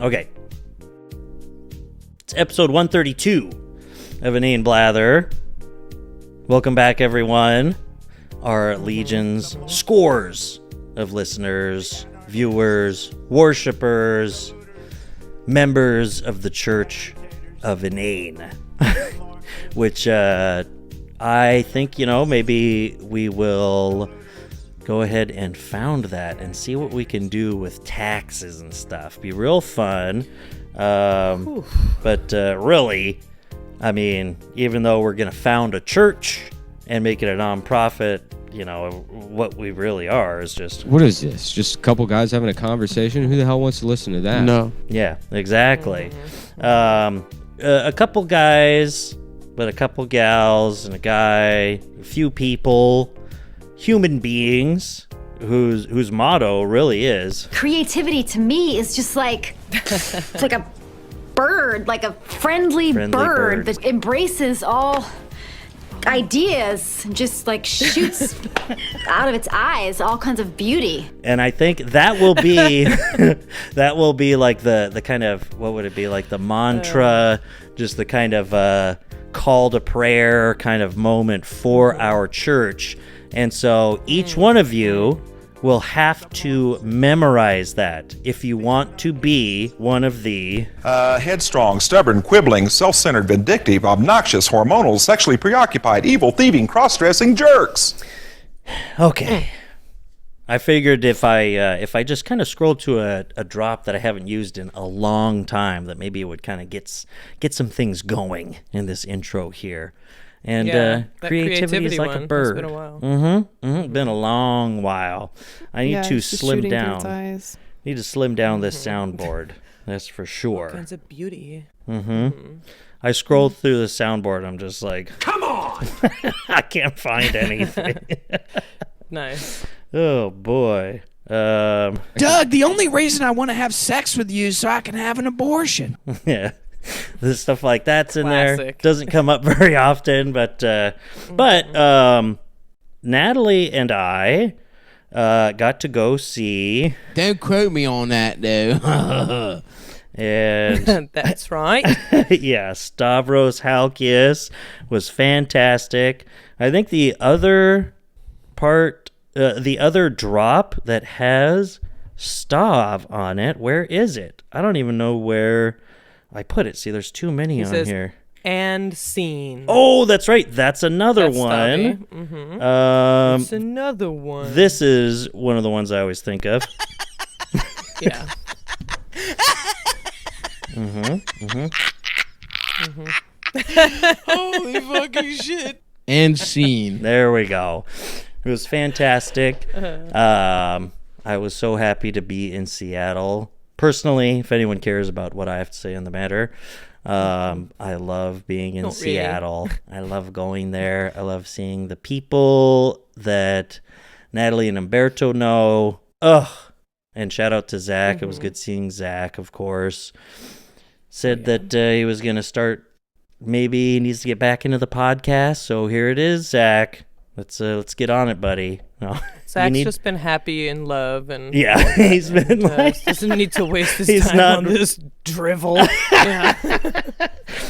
Okay. It's episode 132 of Inane Blather. Welcome back, everyone. Our legions, scores of listeners, viewers, worshipers, members of the Church of Inane. Which I think, maybe we will go ahead and found that and see what we can do with taxes and stuff. Be real fun. But really, I mean, even though we're going to found a church and make it a nonprofit, what we really are is just... What is this? Just a couple guys having a conversation? Who the hell wants to listen to that? No. Yeah, exactly. A couple guys, but a couple gals, and a guy, a few people, human beings, whose motto really is... Creativity to me is just like... it's like a bird, like a friendly bird that embraces all... ideas, just like shoots out of its eyes all kinds of beauty. And I think that will be like the kind of, what would it be, like the mantra, just the kind of call to prayer kind of moment for our church. And so each one of you will have to memorize that if you want to be one of the... headstrong, stubborn, quibbling, self-centered, vindictive, obnoxious, hormonal, sexually preoccupied, evil, thieving, cross-dressing jerks. Okay. I figured if I just kind of scroll to a drop that I haven't used in a long time, that maybe it would kind of get some things going in this intro here. And creativity is like a bird. It's been a while. Been a long while. I need to slim down. Need to slim down this soundboard. That's for sure. All kinds of beauty. I scrolled through the soundboard. I'm just like, come on! I can't find anything. Nice. Oh boy. Doug, the only reason I want to have sex with you is so I can have an abortion. Yeah. This stuff like that's in Classic. there. Doesn't come up very often, but Natalie and I got to go see... Don't quote me on that, though. And that's right. yeah, Stavros Halkias was fantastic. I think the other part, the other drop that has Stav on it, where is it? I don't even know where I put it. See, there's too many on here. And scene. Oh, that's right. That's another one. It's another one. This is one of the ones I always think of. Yeah. Holy fucking shit. And scene. There we go. It was fantastic. I was so happy to be in Seattle. Personally, if anyone cares about what I have to say on the matter, I love being in Seattle. I love going there. I love seeing the people that Natalie and Umberto know. And shout out to Zach. It was good seeing Zach, of course. Said that he was going to start, maybe he needs to get back into the podcast. So here it is, Zach. Let's get on it, buddy. No, Zach's just been happy in love, and he's been like, doesn't need to waste his time on this drivel.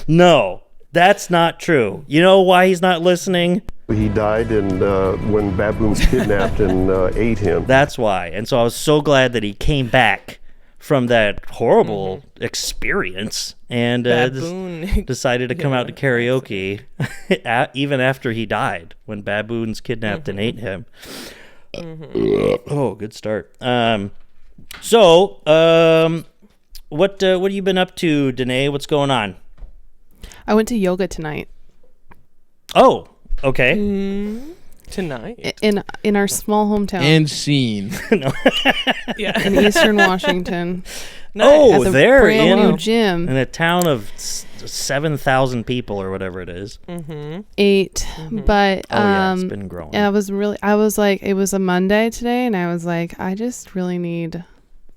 No, that's not true. You know why he's not listening? He died when baboons kidnapped and ate him. That's why. And so I was so glad that he came back from that horrible experience and decided to come out to karaoke even after he died, when baboons kidnapped and ate him. Oh, good start. So what have you been up to, Danae? What's going on? I went to yoga tonight. Oh, okay. Tonight? In our small hometown. And scene. In Eastern Washington. Oh, there brand new gym. In a town of 7,000 people or whatever it is. 8. But it's been growing. I was like, it was a Monday today, and I was like, I just really need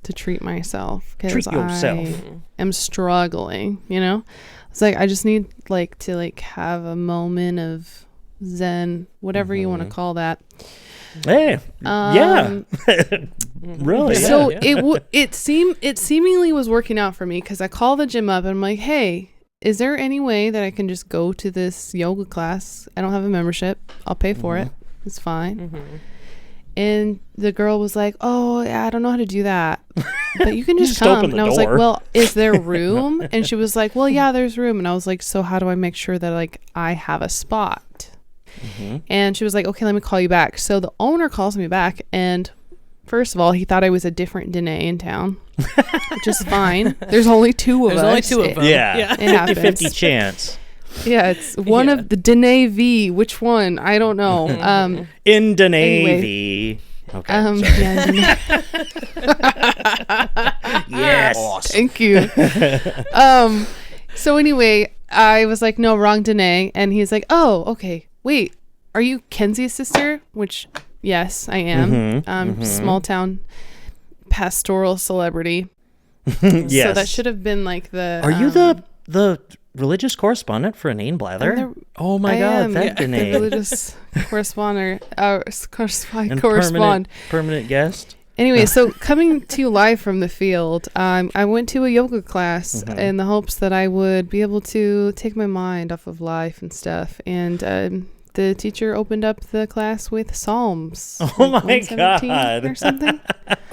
to treat myself because I am struggling, It's like I just need to have a moment of Zen, whatever you want to call that. Hey, yeah, really. So yeah. it seemingly was working out for me because I call the gym up and I'm like, hey, is there any way that I can just go to this yoga class? I don't have a membership. I'll pay for it. It's fine. And the girl was like, oh, yeah, I don't know how to do that, but you can just come. And I was like, well, is there room? And she was like, well, yeah, there's room. And I was like, so how do I make sure that like I have a spot? And she was like, okay, let me call you back. So the owner calls me back, and first of all, he thought I was a different Danae in town, which is fine. There's only two of us. There's only two of them. Yeah. It happens. 50-50 chance. Yeah, it's one of the Danae V. Which one? I don't know. In Danae anyway. V. Okay. Yeah, Danae. Yes. Awesome. Thank you. So anyway, I was like, no, wrong Danae. And he's like, oh, okay. Wait, are you Kenzie's sister? Which, yes, I am. Small town pastoral celebrity. Yes. So that should have been like the. Are you the religious correspondent for Inane Blather? Oh my God, that Danae. The religious correspondent. Correspond. Permanent guest. Anyway, so coming to you live from the field, I went to a yoga class in the hopes that I would be able to take my mind off of life and stuff. And the teacher opened up the class with Psalms. Oh my 117 God. or something.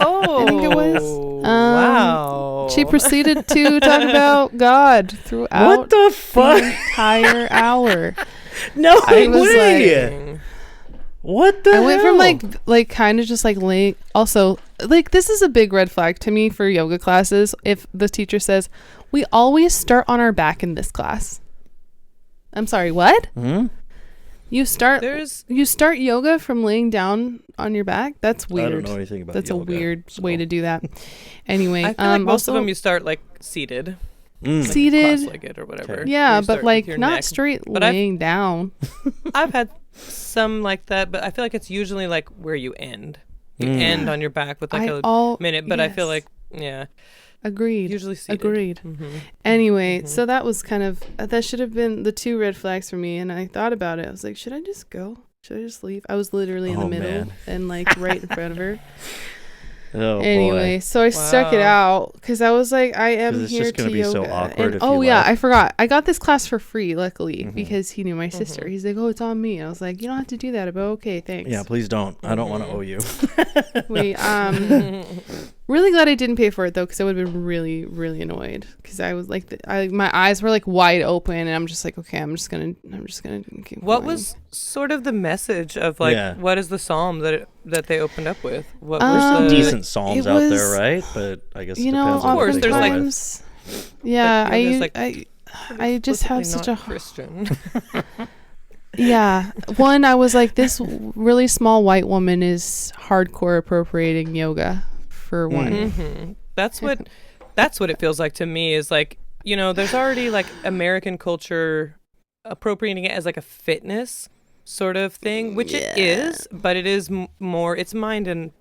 Oh, I think it was. Wow. She proceeded to talk about God throughout What the fuck? entire hour. No I was way. What the I went from hell? like kind of just like laying. Also, like this is a big red flag to me for yoga classes. If the teacher says we always start on our back in this class, I'm sorry, what? You start yoga from laying down on your back? That's weird. I don't know anything about That's yoga, a weird way to do that. Anyway, I feel like most of also- them you start like seated. seated, Cross-legged or whatever. yeah, You but start with like your not neck. straight But laying down. I've had some like that, but I feel like it's usually like where you end. You end on your back with like a minute, but I feel yes. like, yeah. Agreed. Usually seated. Agreed. Anyway, so that was kind of that should have been the two red flags for me, and I thought about it. I was like, should I just go? Should I just leave? I was literally in the middle man. and like right in front of her. Oh Anyway, boy. so I stuck it out because I was like, I am 'Cause it's here just gonna to be yoga. so awkward And, if oh you yeah, left. I forgot. I got this class for free, luckily, because he knew my sister. He's like, oh, it's on me. I was like, you don't have to do that, but okay, thanks. Yeah, please don't. I don't want to owe you. Wait, really glad I didn't pay for it though, because I would have been really, really annoyed. Because I was like, my eyes were like wide open, and I'm just like, okay, I'm just gonna keep What going. was sort of the message of like, Yeah. what is the psalm that they opened up with? What Um, was the Decent psalms it out there, was- right? But I guess it you know, depends on what course, they there's, go like- with. yeah, But yoga's, like, I just have such a Christian. yeah. One, I was like, this really small white woman is hardcore appropriating yoga for one. That's what it feels like to me. Is like, you know, there's already like American culture appropriating it as like a fitness sort of thing, which it is, but it is more. It's mind,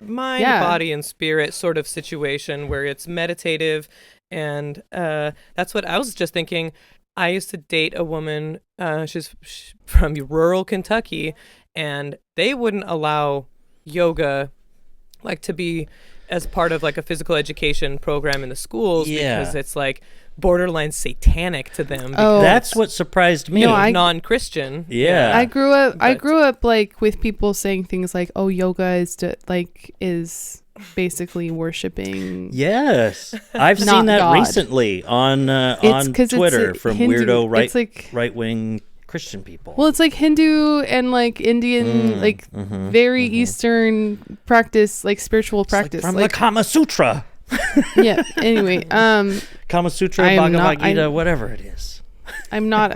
Yeah. body, and spirit sort of situation where it's meditative, and that's what I was just thinking. I used to date a woman. She's from rural Kentucky, and they wouldn't allow yoga like to be as part of like a physical education program in the schools because it's like borderline satanic to them. Oh. That's what surprised me. No, I- Non-Christian. Yeah. I grew But- up like with people saying things like, "Oh, yoga is basically worshiping." Yes, I've Not seen that God. recently on 'cause it's Twitter a from Hindu- weirdo it's like- right wing Christian people. Well, it's like Hindu and like Indian, like very Eastern practice, like spiritual It's like practice. from like, the Kama Sutra, yeah. Anyway, Kama Sutra, I am Bhagavad not- Gita, whatever it is. I'm not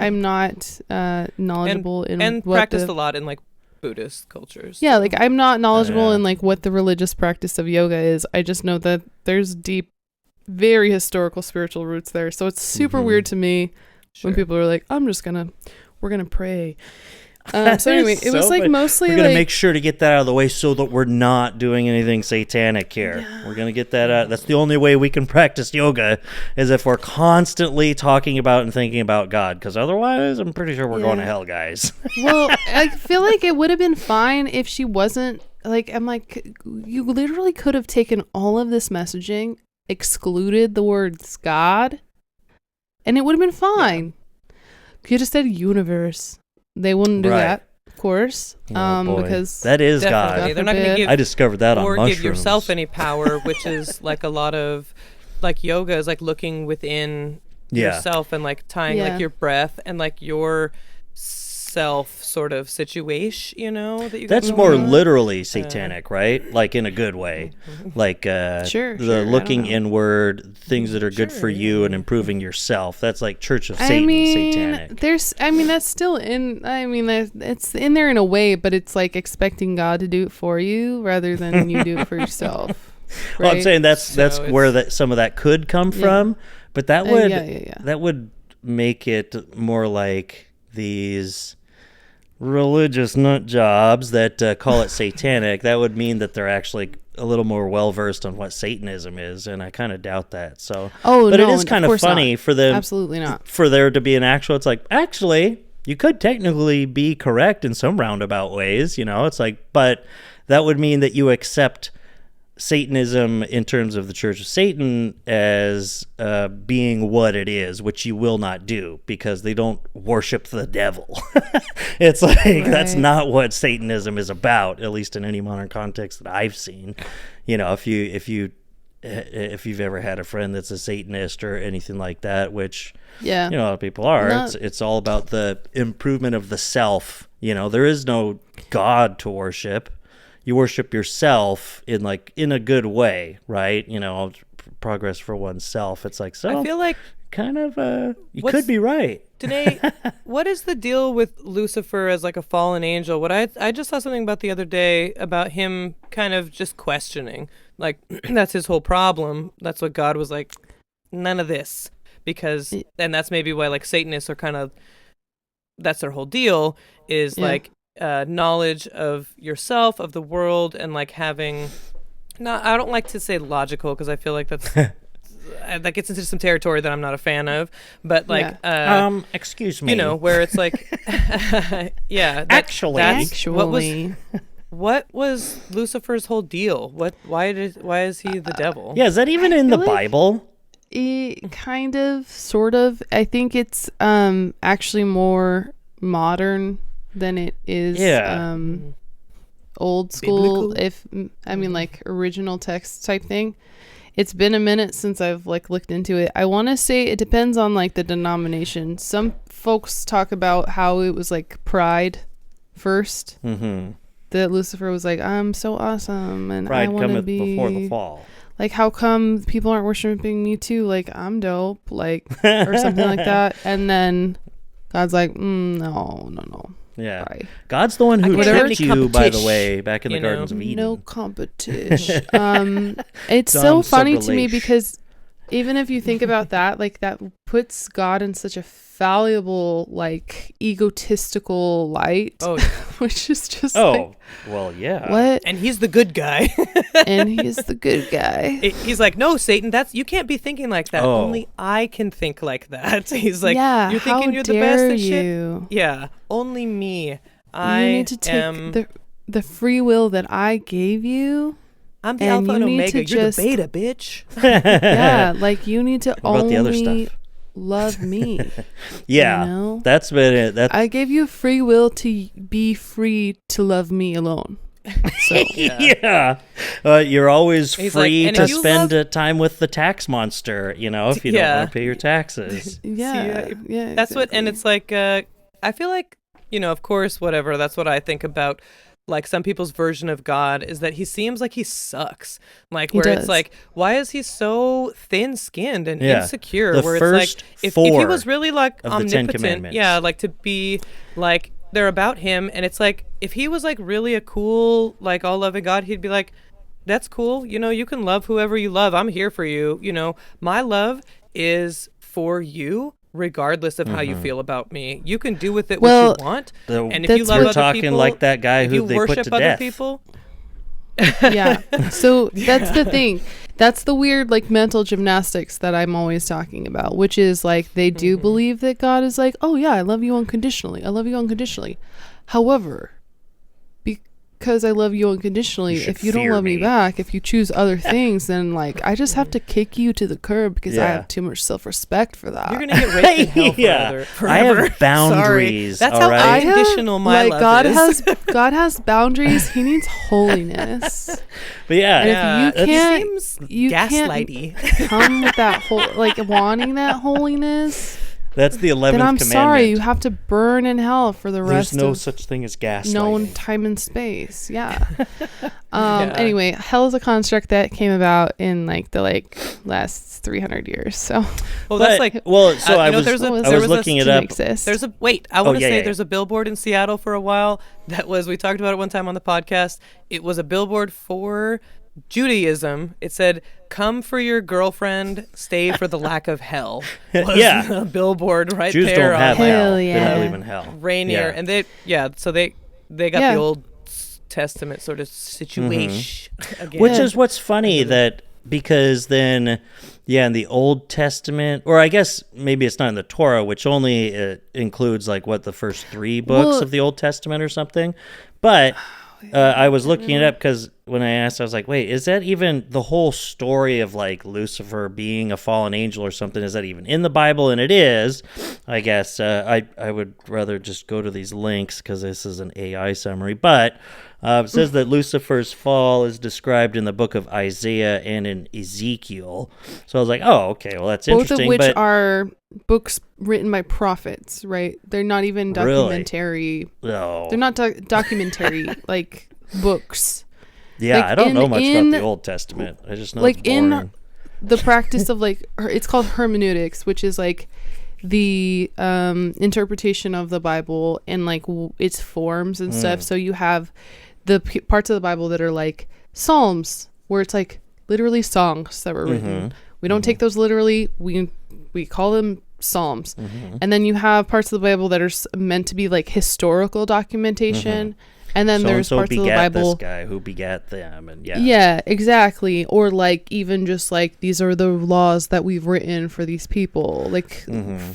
knowledgeable in and what practiced the, a lot in like Buddhist cultures. yeah, like I'm not knowledgeable Yeah. in like what the religious practice of yoga is. I just know that there's deep, very historical spiritual roots there. So it's super weird to me when people are like, we're gonna pray. So anyway, it was like funny. mostly We're gonna like make sure to get that out of the way so that we're not doing anything satanic here. We're gonna get that out. That's the only way we can practice yoga, is if we're constantly talking about and thinking about God. Because otherwise, I'm pretty sure we're going to hell, guys. well, I feel like it would have been fine if she wasn't like. I'm like, you literally could have taken all of this messaging, excluded the words God, and it would have been fine. You just said universe. They wouldn't do that, of course, because that is Definitely. God. They're not going to give I discovered that on or mushrooms. give yourself any power, which is like a lot of like yoga is like looking within yourself and like tying like your breath and like your self sort of situation, you know, that you That's more literally satanic, right? Like in a good way. Like Sure, the I looking don't know. inward, things that are good for you and improving yourself. That's like Church of Satan I mean, satanic. that's still in. I mean, it's in there in a way, but it's like expecting God to do it for you rather than you do it for yourself. Right? Well, I'm saying that's So where that some of that could come from, but that would yeah. that would make it more like these religious nut jobs that call it satanic. That would mean that they're actually a little more well versed on what Satanism is, and I kind of doubt that. So, but no, it is kind of funny not. for them, Absolutely not. for there to be an actual. It's like actually, you could technically be correct in some roundabout ways. You know, it's like, but that would mean that you accept Satanism in terms of the Church of Satan as being what it is, which you will not do because they don't worship the devil. It's like that's not what Satanism is about, at least in any modern context that I've seen. You know, if you've ever had a friend that's a Satanist or anything like that, which you know a lot of people are, it's all about the improvement of the self. You know, there is no God to worship. You worship yourself in a good way, right? You know, progress for oneself. It's like, so I feel like kind of you could be right. Danae, what is the deal with Lucifer as like a fallen angel? What I just saw something about the other day about him kind of just questioning. Like that's his whole problem. That's what God was like, none of this. Because and that's maybe why like Satanists are kind of, that's their whole deal is like knowledge of yourself, of the world, and like having I don't like to say logical because I feel like that's that gets into some territory that I'm not a fan of, but like excuse me, you know, where it's like actually what was Lucifer's whole deal? Why is he the devil? Is that even in the Bible? Kind of, sort of. I think it's actually more modern than it is old school. Biblical? Like original text type thing. It's been a minute since I've like looked into it. I want to say it depends on like the denomination. Some folks talk about how it was like pride first. Mm-hmm. That Lucifer was like, I'm so awesome and pride I want to cometh be before the fall. Like, how come people aren't worshiping me too? Like, I'm dope, like, or something like that. And then God's like, no. Yeah. Bye. God's the one who tricked you, by the competition, way, back in the Gardens of Eden. No competition. It's so funny to me because even if you think about that, like, that puts God in such a fallible, like, egotistical light. Oh, which is just well, yeah. What? And he's the good guy. And he's the good guy. He's like, no, Satan, you can't be thinking like that. Only I can think like that. He's like, you're thinking you're the best and shit. Yeah, only me. You need to take the free will that I gave you. I'm the alpha and omega. You're the beta, bitch. Yeah, like you need to what about the other only stuff? love me. Yeah, you know? That's been it. I gave you free will to be free to love me alone. So you're always free like, to spend time with the tax monster. You know, if you don't want to pay your taxes. Yeah. That's what, and it's like I feel like, you know, of course, whatever. That's what I think about. Like some people's version of God is that he seems like he sucks. Like where it's like, why is he so thin-skinned and insecure? Where it's like, if he was really like omnipotent, like to be like they're about him, and it's like if he was like really a cool, like all-loving God, he'd be like, that's cool. You know, you can love whoever you love. I'm here for you. You know, my love is for you, regardless of how you feel about me. You can do with it Well, what you want. And if that's you love what- other talking people, like that guy if who you they put worship to other death. people, Yeah. So that's the thing. That's the weird like mental gymnastics that I'm always talking about, which is like they do believe that God is like, oh yeah, I love you unconditionally. I love you unconditionally. However, because I love you unconditionally, You should if you don't fear love me me. back, if you choose other things, then like I just have to kick you to the curb because I Yeah. have too much self-respect for that. you're gonna get raped in hell Yeah. forever. I have Sorry. boundaries, That's all how right? I have, unconditional my like love God is. God has boundaries. He needs holiness. But yeah, And if you can't, seems you can't gaslighty. come with that whole like wanting that holiness, that's the 11th then I'm commandment. sorry, you have to burn in hell for the There's rest no of such thing as gaslighting. known time and space. Yeah. Anyway, hell is a construct that came about in like the last 300 years. So Well, that's like so I was there's a, I there was was looking a, it up. exist. There's a wait. I want to yeah, say yeah. there's a billboard in Seattle for a while that was. We talked about it one time on the podcast. It was a billboard for Judaism. It said, "Come for your girlfriend, stay for the lack of hell." Was Yeah. a billboard right Jews there. don't have on Hell hell. They yeah. don't believe in hell. Rainier, Yeah. and they got Yeah. the Old Testament sort of situation again. Which is what's funny that because then, in the Old Testament, or I guess maybe it's not in the Torah, which only includes like the first 3 books Well- of the Old Testament or something. But I was looking it up because when I asked, I was like, wait, is that even the whole story of like Lucifer being a fallen angel or something? Is that even in the Bible? And it is, I guess. I would rather just go to these links because this is an AI summary. But it says that Lucifer's fall is described in the book of Isaiah and in Ezekiel. So I was like, oh, okay, well, that's both interesting. of which but are books written by prophets, right? They're not even Really? documentary. no. They're not documentary like books. Yeah, like, I don't know much in- about the Old Testament. I just know like it's boring. the practice of like it's called hermeneutics, which is like the interpretation of the Bible and like its forms and stuff. So you have the parts of the Bible that are like Psalms, where it's like literally songs that were written. We don't take those literally. We call them Psalms. And then you have parts of the Bible that are meant to be like historical documentation. And then there's So-and-so parts of the begat Bible. this guy who begat them, and Yeah, exactly. Or like even just like these are the laws that we've written for these people, like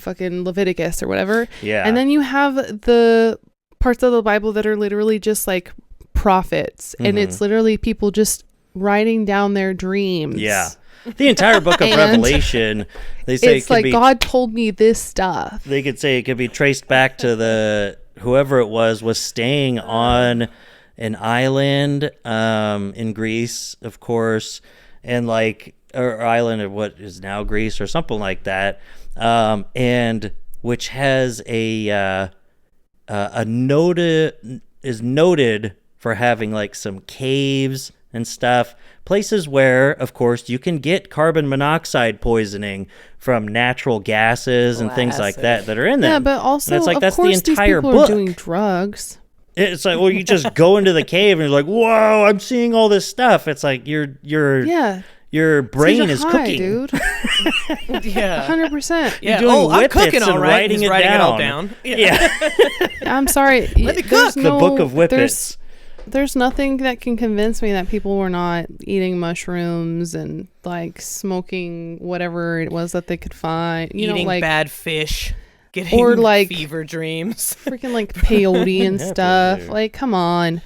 fucking Leviticus or whatever. Yeah. And then you have the parts of the Bible that are literally just like prophets, and it's literally people just writing down their dreams. Yeah. The entire book of And Revelation, they say It's it could like be, God told me this stuff. they could say it could be traced back to the whoever it was staying on an island in Greece, of course, and like or island of what is now Greece or something like that, and which has a noted for having like some caves and stuff, places where, of course, you can get carbon monoxide poisoning from natural gases and things like that are in them. Yeah, but also, and it's like of that's course, the entire these people book. are doing drugs. It's like, well, you just go into the cave and you're like, whoa, I'm seeing all this stuff. It's like your brain Such a is high, cooking. dude. yeah. 100%. Yeah. doing Oh, I'm whippets cooking and all right. writing He's it writing it all down. down. Yeah. I'm sorry. Let me there's cook. The book of whippets. There's nothing that can convince me that people were not eating mushrooms and like smoking whatever it was that they could find. You Eating know, like bad fish. Getting or, like, fever dreams. freaking like peyote and Yeah, stuff. peyote. Like, come on.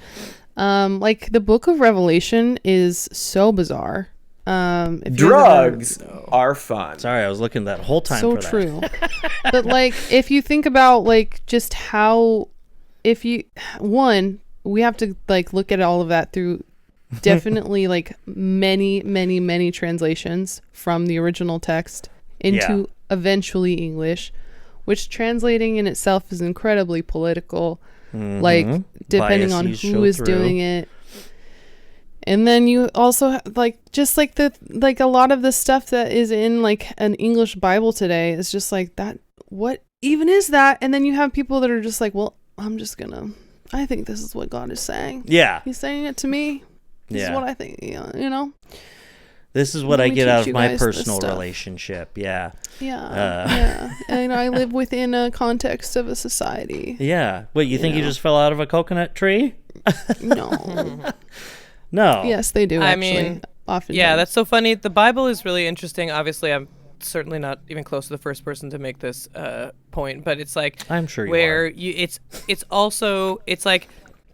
Like the book of Revelation is so bizarre. If you Drugs are fun. Sorry, I was looking that whole time so for that. true. But like if you think about like just how we have to like look at all of that through definitely like many translations from the original text into eventually English, which translating in itself is incredibly political, like depending on Biases who show is through. doing it. And then you also like just like a lot of the stuff that is in like an English Bible today is just like that. What even is that? And then you have people that are just like, well, I think this is what God is saying. Yeah. He's saying it to me. This is Yeah. what I think. You know. This is what Let I me get teach out of you my guys this personal stuff. relationship. Yeah. Yeah. And I live within a context of a society. Yeah. What, you think you just fell out of a coconut tree? No. No. Yes, they do. I Actually, mean, often. yeah, that's so funny. The Bible is really interesting. Obviously, I'm certainly not even close to the first person to make this point, but it's like I'm sure you where are. it's also it's like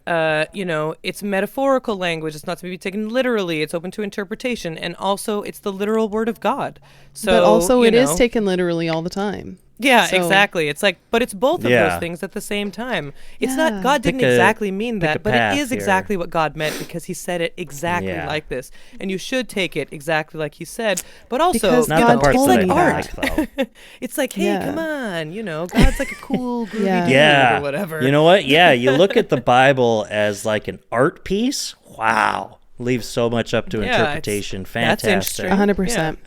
it's metaphorical language. It's not to be taken literally. It's open to interpretation, and also it's the literal word of God. So, but also you it is know, taken literally all the time. Yeah, So- exactly. It's like, but it's both of Yeah. those things at the same time. It's Yeah. not, God didn't Pick a- exactly mean pick a that, but path it is here. exactly what God meant because he said it exactly Yeah. like this. And you should take it exactly like he said. But also, Because Not God the parts told that me I that. don't like, though. it's like, hey, Yeah. come on, God's like a cool, groovy Yeah. dude Yeah. or whatever. You know what? Yeah, you look at the Bible as like an art piece. Wow. Leaves so much up to Yeah, it's- interpretation. that's Fantastic. interesting. 100%.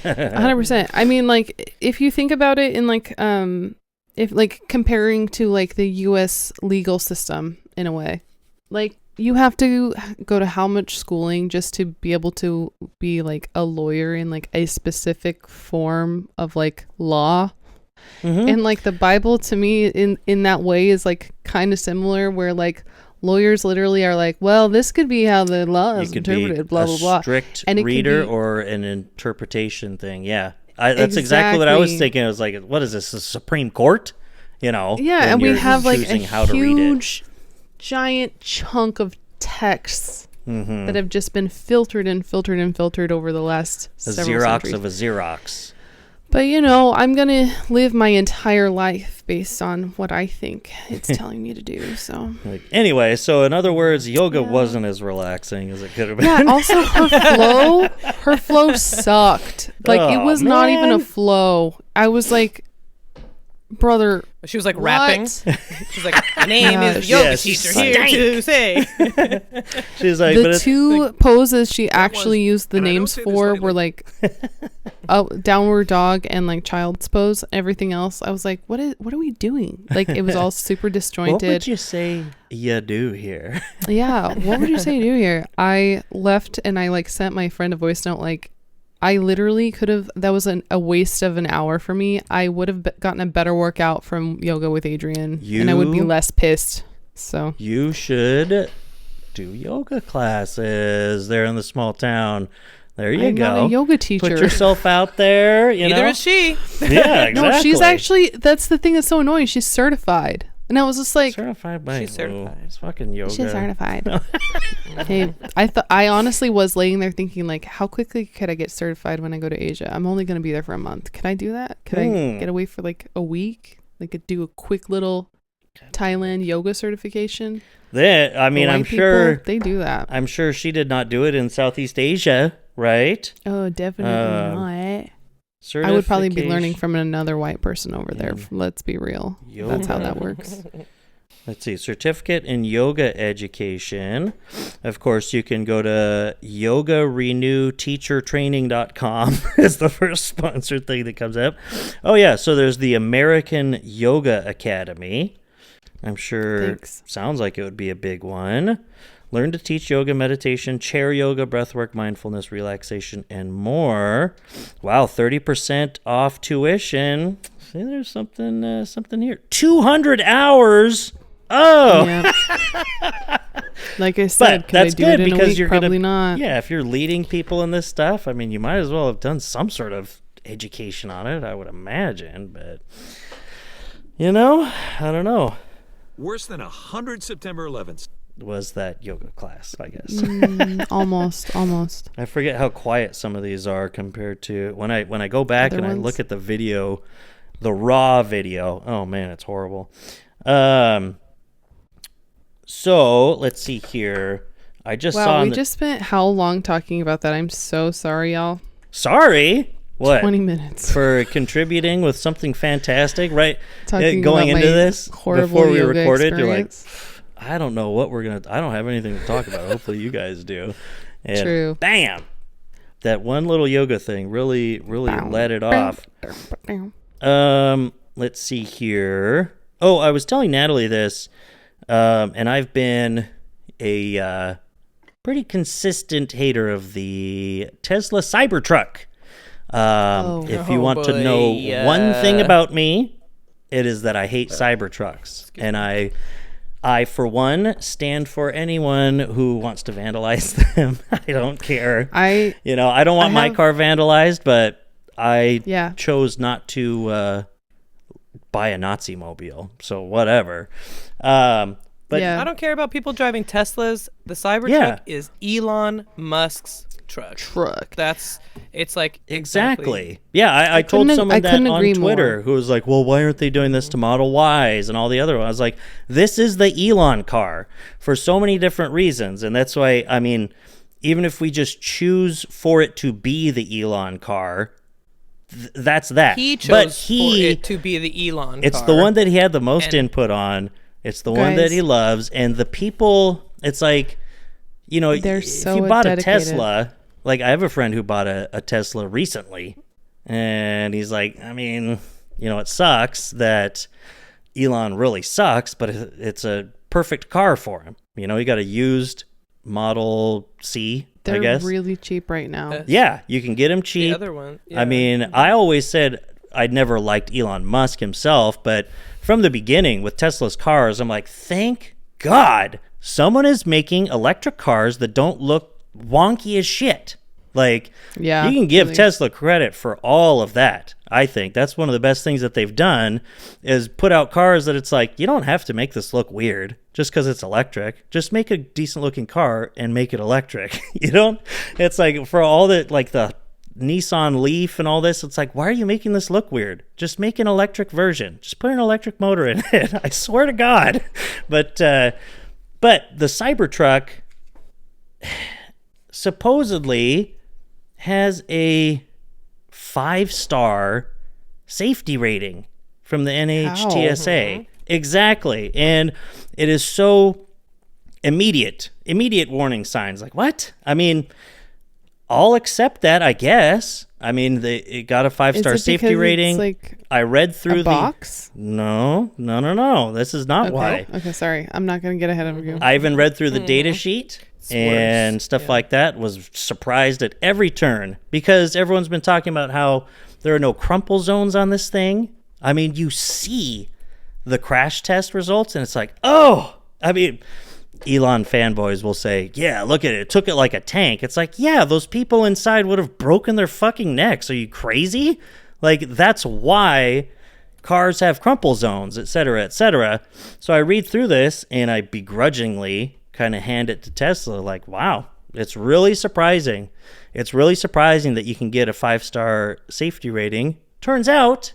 100%. I mean, like, if you think about it in like, if like comparing to like the U.S. legal system in a way, like you have to go to how much schooling just to be able to be like a lawyer in like a specific form of like law. Mhm. And like the Bible to me in that way is like kind of similar where like lawyers literally are like, well, this could be how the law You is could interpreted, be blah, a blah, blah. strict And it could reader be- or an interpretation thing. Yeah. That's exactly what I was Exactly. thinking. I was like, what is this, the Supreme Court? Yeah, when and we you're have like a choosing how to read it. huge, giant chunk of texts Mm-hmm. that have just been filtered and filtered and filtered over the last A several Xerox centuries. of a Xerox. But I'm gonna live my entire life based on what I think it's telling me to do. So Anyway, so in other words, yoga wasn't as relaxing as it could have been. yeah. Also, her flow sucked. Like it Oh, was not even a man. flow. I was like, brother. She was like what? rapping. She's like, my name Yeah, is the yoga she teacher here to say. She's like, but The it's, two poses she actually used the and I don't names say this for lightly. were like downward dog and like child's pose. Everything else, I was like, what are we doing? Like it was all super what disjointed. would you say you do here? Yeah, what would you say you do here? I left and I like sent my friend a voice note. Like I literally could have. That was a waste of an hour for me. I would have gotten a better workout from yoga with Adrian, and I would be You- less pissed. So You should do yoga classes there in the small town. There you I'm go. not a yoga teacher. Put yourself out there. You Neither know? is she. Yeah, exactly. No, she's actually. That's the thing that's so annoying. She's certified, and I was just like, certified by She's who? certified. It's fucking yoga. she's certified. Hey, I honestly was laying there thinking like, how quickly could I get certified when I go to Asia? I'm only going to be there for a month. Can I do that? Could I get away for like a week? Like do a quick little Thailand yoga certification? I mean, The I'm white sure. people, they do that. I'm sure she did not do it in Southeast Asia, right? Oh, definitely not. I would probably be learning from another white person over there. Let's be real. That's how that works. Let's see, certificate in yoga education. Of course, you can go to yogarenewteachertraining.com is the first sponsored thing that comes up. Oh yeah, so there's the American Yoga Academy. I'm sure Thanks. sounds like it would be a big one. Learn to teach yoga, meditation, chair yoga, breathwork, mindfulness, relaxation, and more. Wow, 30% off tuition. See, there's something here. 200 hours. Oh, Yeah. Like I said, but could I that's do good it in a because week? you're Probably gonna. not. Yeah, if you're leading people in this stuff, I mean, you might as well have done some sort of education on it. I would imagine, but I don't know. Worse than 100 September 11th. Was that yoga class? I guess. Almost. I forget how quiet some of these are compared to when I go back Other and I ones? look at the video, the raw video. Oh man, it's horrible. So let's see here. I just saw. Wow, we just spent how long talking about that? I'm so sorry, y'all. Sorry. What? 20 minutes. For contributing with something fantastic, right? Talking Going about into my this horrible before we yoga recorded, you're like, experience. I don't know what we're gonna. I don't have anything to talk about. Hopefully, you guys do. And True. Bam. That one little yoga thing really let it off. Let's see here. Oh, I was telling Natalie this, and I've been a pretty consistent hater of the Tesla Cybertruck. If you want to know one thing about me, it is that I hate Cybertrucks. And I, for one, stand for anyone who wants to vandalize them. I don't care. I don't want my car vandalized, but I chose not to buy a Nazi mobile. So whatever. But I don't care about people driving Teslas. The Cybertruck is Elon Musk's truck. It's like exactly. Yeah, I told someone that on Twitter who was like, well, why aren't they doing this to Model Ys and all the other ones? I was like, this is the Elon car for so many different reasons. And that's why, I mean, even if we just choose for it to be the Elon car, that's that. He chose for it to be the Elon car. It's the one that he had the most input on. It's the one that he loves. And the people, it's like, if you bought a Tesla, like I have a friend who bought a Tesla recently, and he's like, I mean, it sucks that Elon really sucks, but it's a perfect car for him. He got a used Model C, I guess. They're really cheap right now. Yeah, you can get them cheap. The other one. Yeah. I mean, I always said I'd never liked Elon Musk himself, but from the beginning with Tesla's cars, I'm like, thank God someone is making electric cars that don't look wonky as shit. Like, you can give Tesla credit for all of that. I think that's one of the best things that they've done is put out cars that it's like, you don't have to make this look weird just because it's electric. Just make a decent looking car and make it electric. It's like for all that, like the Nissan Leaf and all this, it's like, why are you making this look weird? Just make an electric version. Just put an electric motor in it. I swear to God. But the Cybertruck supposedly has a 5-star safety rating from the NHTSA. Exactly. And it is so immediate warning signs. Like, what? I mean, I'll accept that, I guess. I mean, it got a 5-star safety rating. Like I read through a box? No. This is not why. Okay, sorry. I'm not going to get ahead of you. I even read through the data sheet and stuff like that. Was surprised at every turn because everyone's been talking about how there are no crumple zones on this thing. I mean, you see the crash test results and it's like, oh, I mean, Elon fanboys will say, yeah, look at it. It took it like a tank. It's like, yeah, those people inside would have broken their fucking necks. Are you crazy? Like, that's why cars have crumple zones, et cetera, et cetera. So I read through this and I begrudgingly kind of hand it to Tesla. Like, wow, it's really surprising. It's really surprising that you can get a 5-star safety rating. Turns out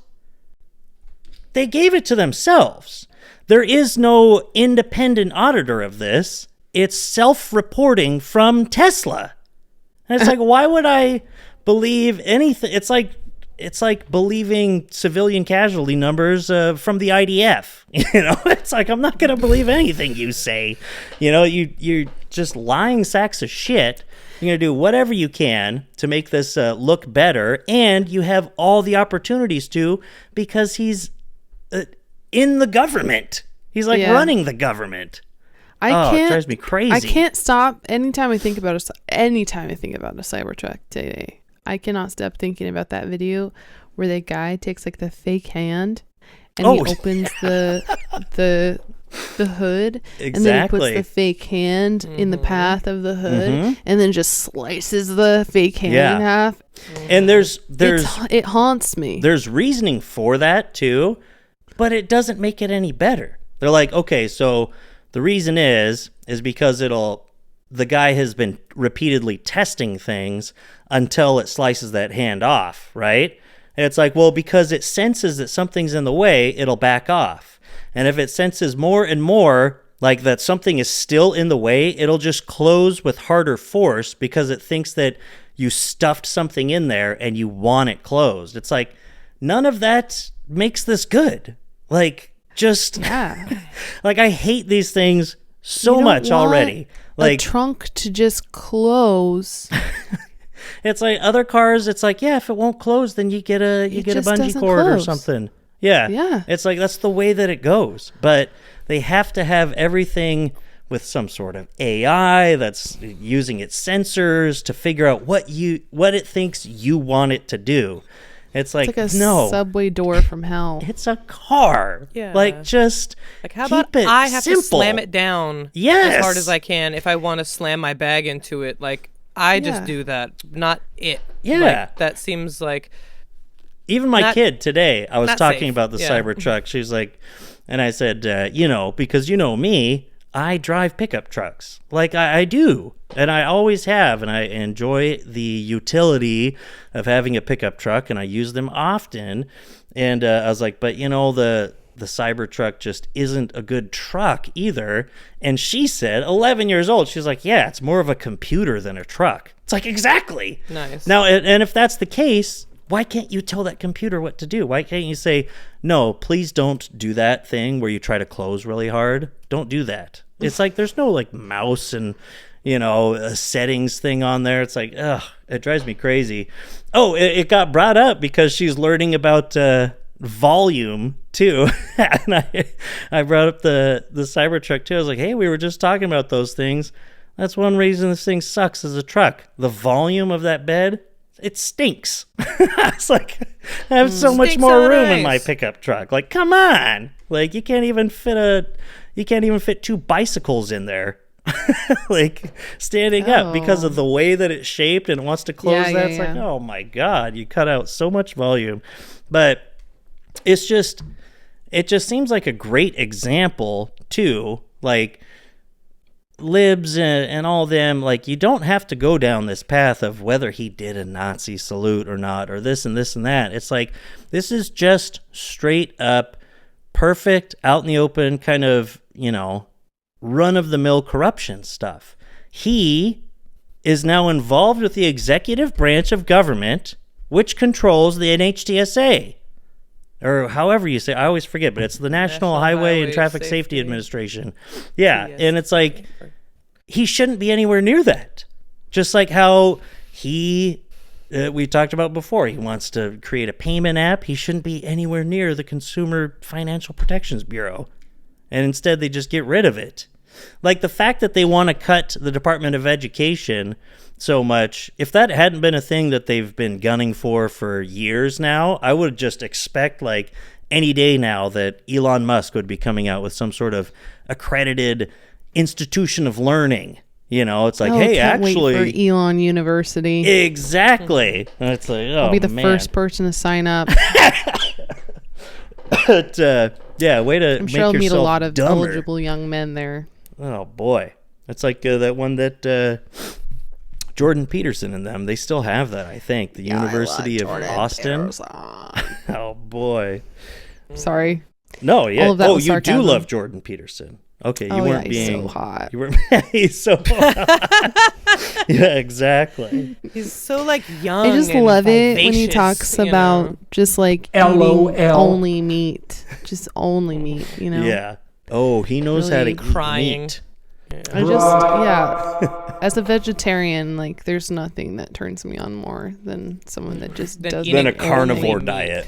they gave it to themselves. There is no independent auditor of this. It's self-reporting from Tesla. And it's like, why would I believe anything? It's like believing civilian casualty numbers from the IDF. It's like, I'm not going to believe anything you say. You're just lying sacks of shit. You're going to do whatever you can to make this look better. And you have all the opportunities to because he's in the government. He's like running the government. It drives me crazy. I can't stop anytime I think about a Cybertruck today. I cannot stop thinking about that video where the guy takes like the fake hand and he opens the hood and then he puts the fake hand in the path of the hood and then just slices the fake hand in half. And it haunts me. There's reasoning for that too, but it doesn't make it any better. They're like, okay, so the reason is because the guy has been repeatedly testing things until it slices that hand off, right? And it's like, well, because it senses that something's in the way, it'll back off. And if it senses more and more like that something is still in the way, it'll just close with harder force because it thinks that you stuffed something in there and you want it closed. It's like, none of that makes this good. Like, just, like, I hate these things so much already. Like, a trunk to just close. It's like other cars. It's like, yeah, if it won't close, then you get a bungee cord or something. Yeah. It's like, that's the way that it goes. But they have to have everything with some sort of AI that's using its sensors to figure out what it thinks you want it to do. It's like a no subway door from hell. It's a car. Yeah. Like, just like, how keep about it I have simple. to slam it down as hard as I can if I want to slam my bag into it. Like, I just do that, not it. Yeah. Like, that seems like... Even my kid today, I was talking safe. about the Cybertruck. She's like, and I said, because you know me, I drive pickup trucks. Like, I do. And I always have. And I enjoy the utility of having a pickup truck. And I use them often. And I was like, but, the Cybertruck just isn't a good truck either. And she said, 11 years old, she's like, yeah, it's more of a computer than a truck. It's like, exactly. Nice. Now, and if that's the case, why can't you tell that computer what to do? Why can't you say, no, please don't do that thing where you try to close really hard? Don't do that. It's like there's no like mouse and, a settings thing on there. It's like, ugh, it drives me crazy. Oh, it got brought up because she's learning about volume too. And I brought up the Cybertruck too. I was like, hey, we were just talking about those things. That's one reason this thing sucks as a truck. The volume of that bed. It stinks. It's like, I have so much more room in my pickup truck. Like, come on. Like, you can't even fit 2 bicycles in there. Like, standing up because of the way that it's shaped and it wants to close that. It's like, oh my God, you cut out so much volume. But it just seems like a great example too. Like, libs and all them, like, you don't have to go down this path of whether he did a Nazi salute or not, or this and this and that. It's like, this is just straight up perfect, out in the open kind of, run-of-the-mill corruption stuff. He is now involved with the executive branch of government, which controls the NHTSA. Or however you say, I always forget, but it's the National Highway and Traffic Safety Administration. Yeah, and it's like, he shouldn't be anywhere near that. Just like how we talked about before, he wants to create a payment app. He shouldn't be anywhere near the Consumer Financial Protections Bureau. And instead, they just get rid of it. Like, the fact that they want to cut the Department of Education so much, if that hadn't been a thing that they've been gunning for years now, I would just expect, like, any day now that Elon Musk would be coming out with some sort of accredited institution of learning. It's like, hey, can't actually, wait for Elon University. Exactly. And it's like, oh, I'll be the first person to sign up. But yeah, way to I'm make sure I'll yourself meet a lot of dumber. eligible young men there. Oh boy, it's like that one that Jordan Peterson and them. They still have that, I think. The University of Austin. Oh boy. Sorry. No, yeah. All of that was you sarcasm. do love Jordan Peterson. Okay, you weren't he's being so hot. You weren't. He's so hot. Yeah, exactly. He's so like young. I just and love it when he vivacious, talks about just like LOL. eating only meat, just only meat. Yeah. Oh, he knows how to Really eat crying. meat. I just as a vegetarian, like there's nothing that turns me on more than someone that just does Than a eating carnivore only diet.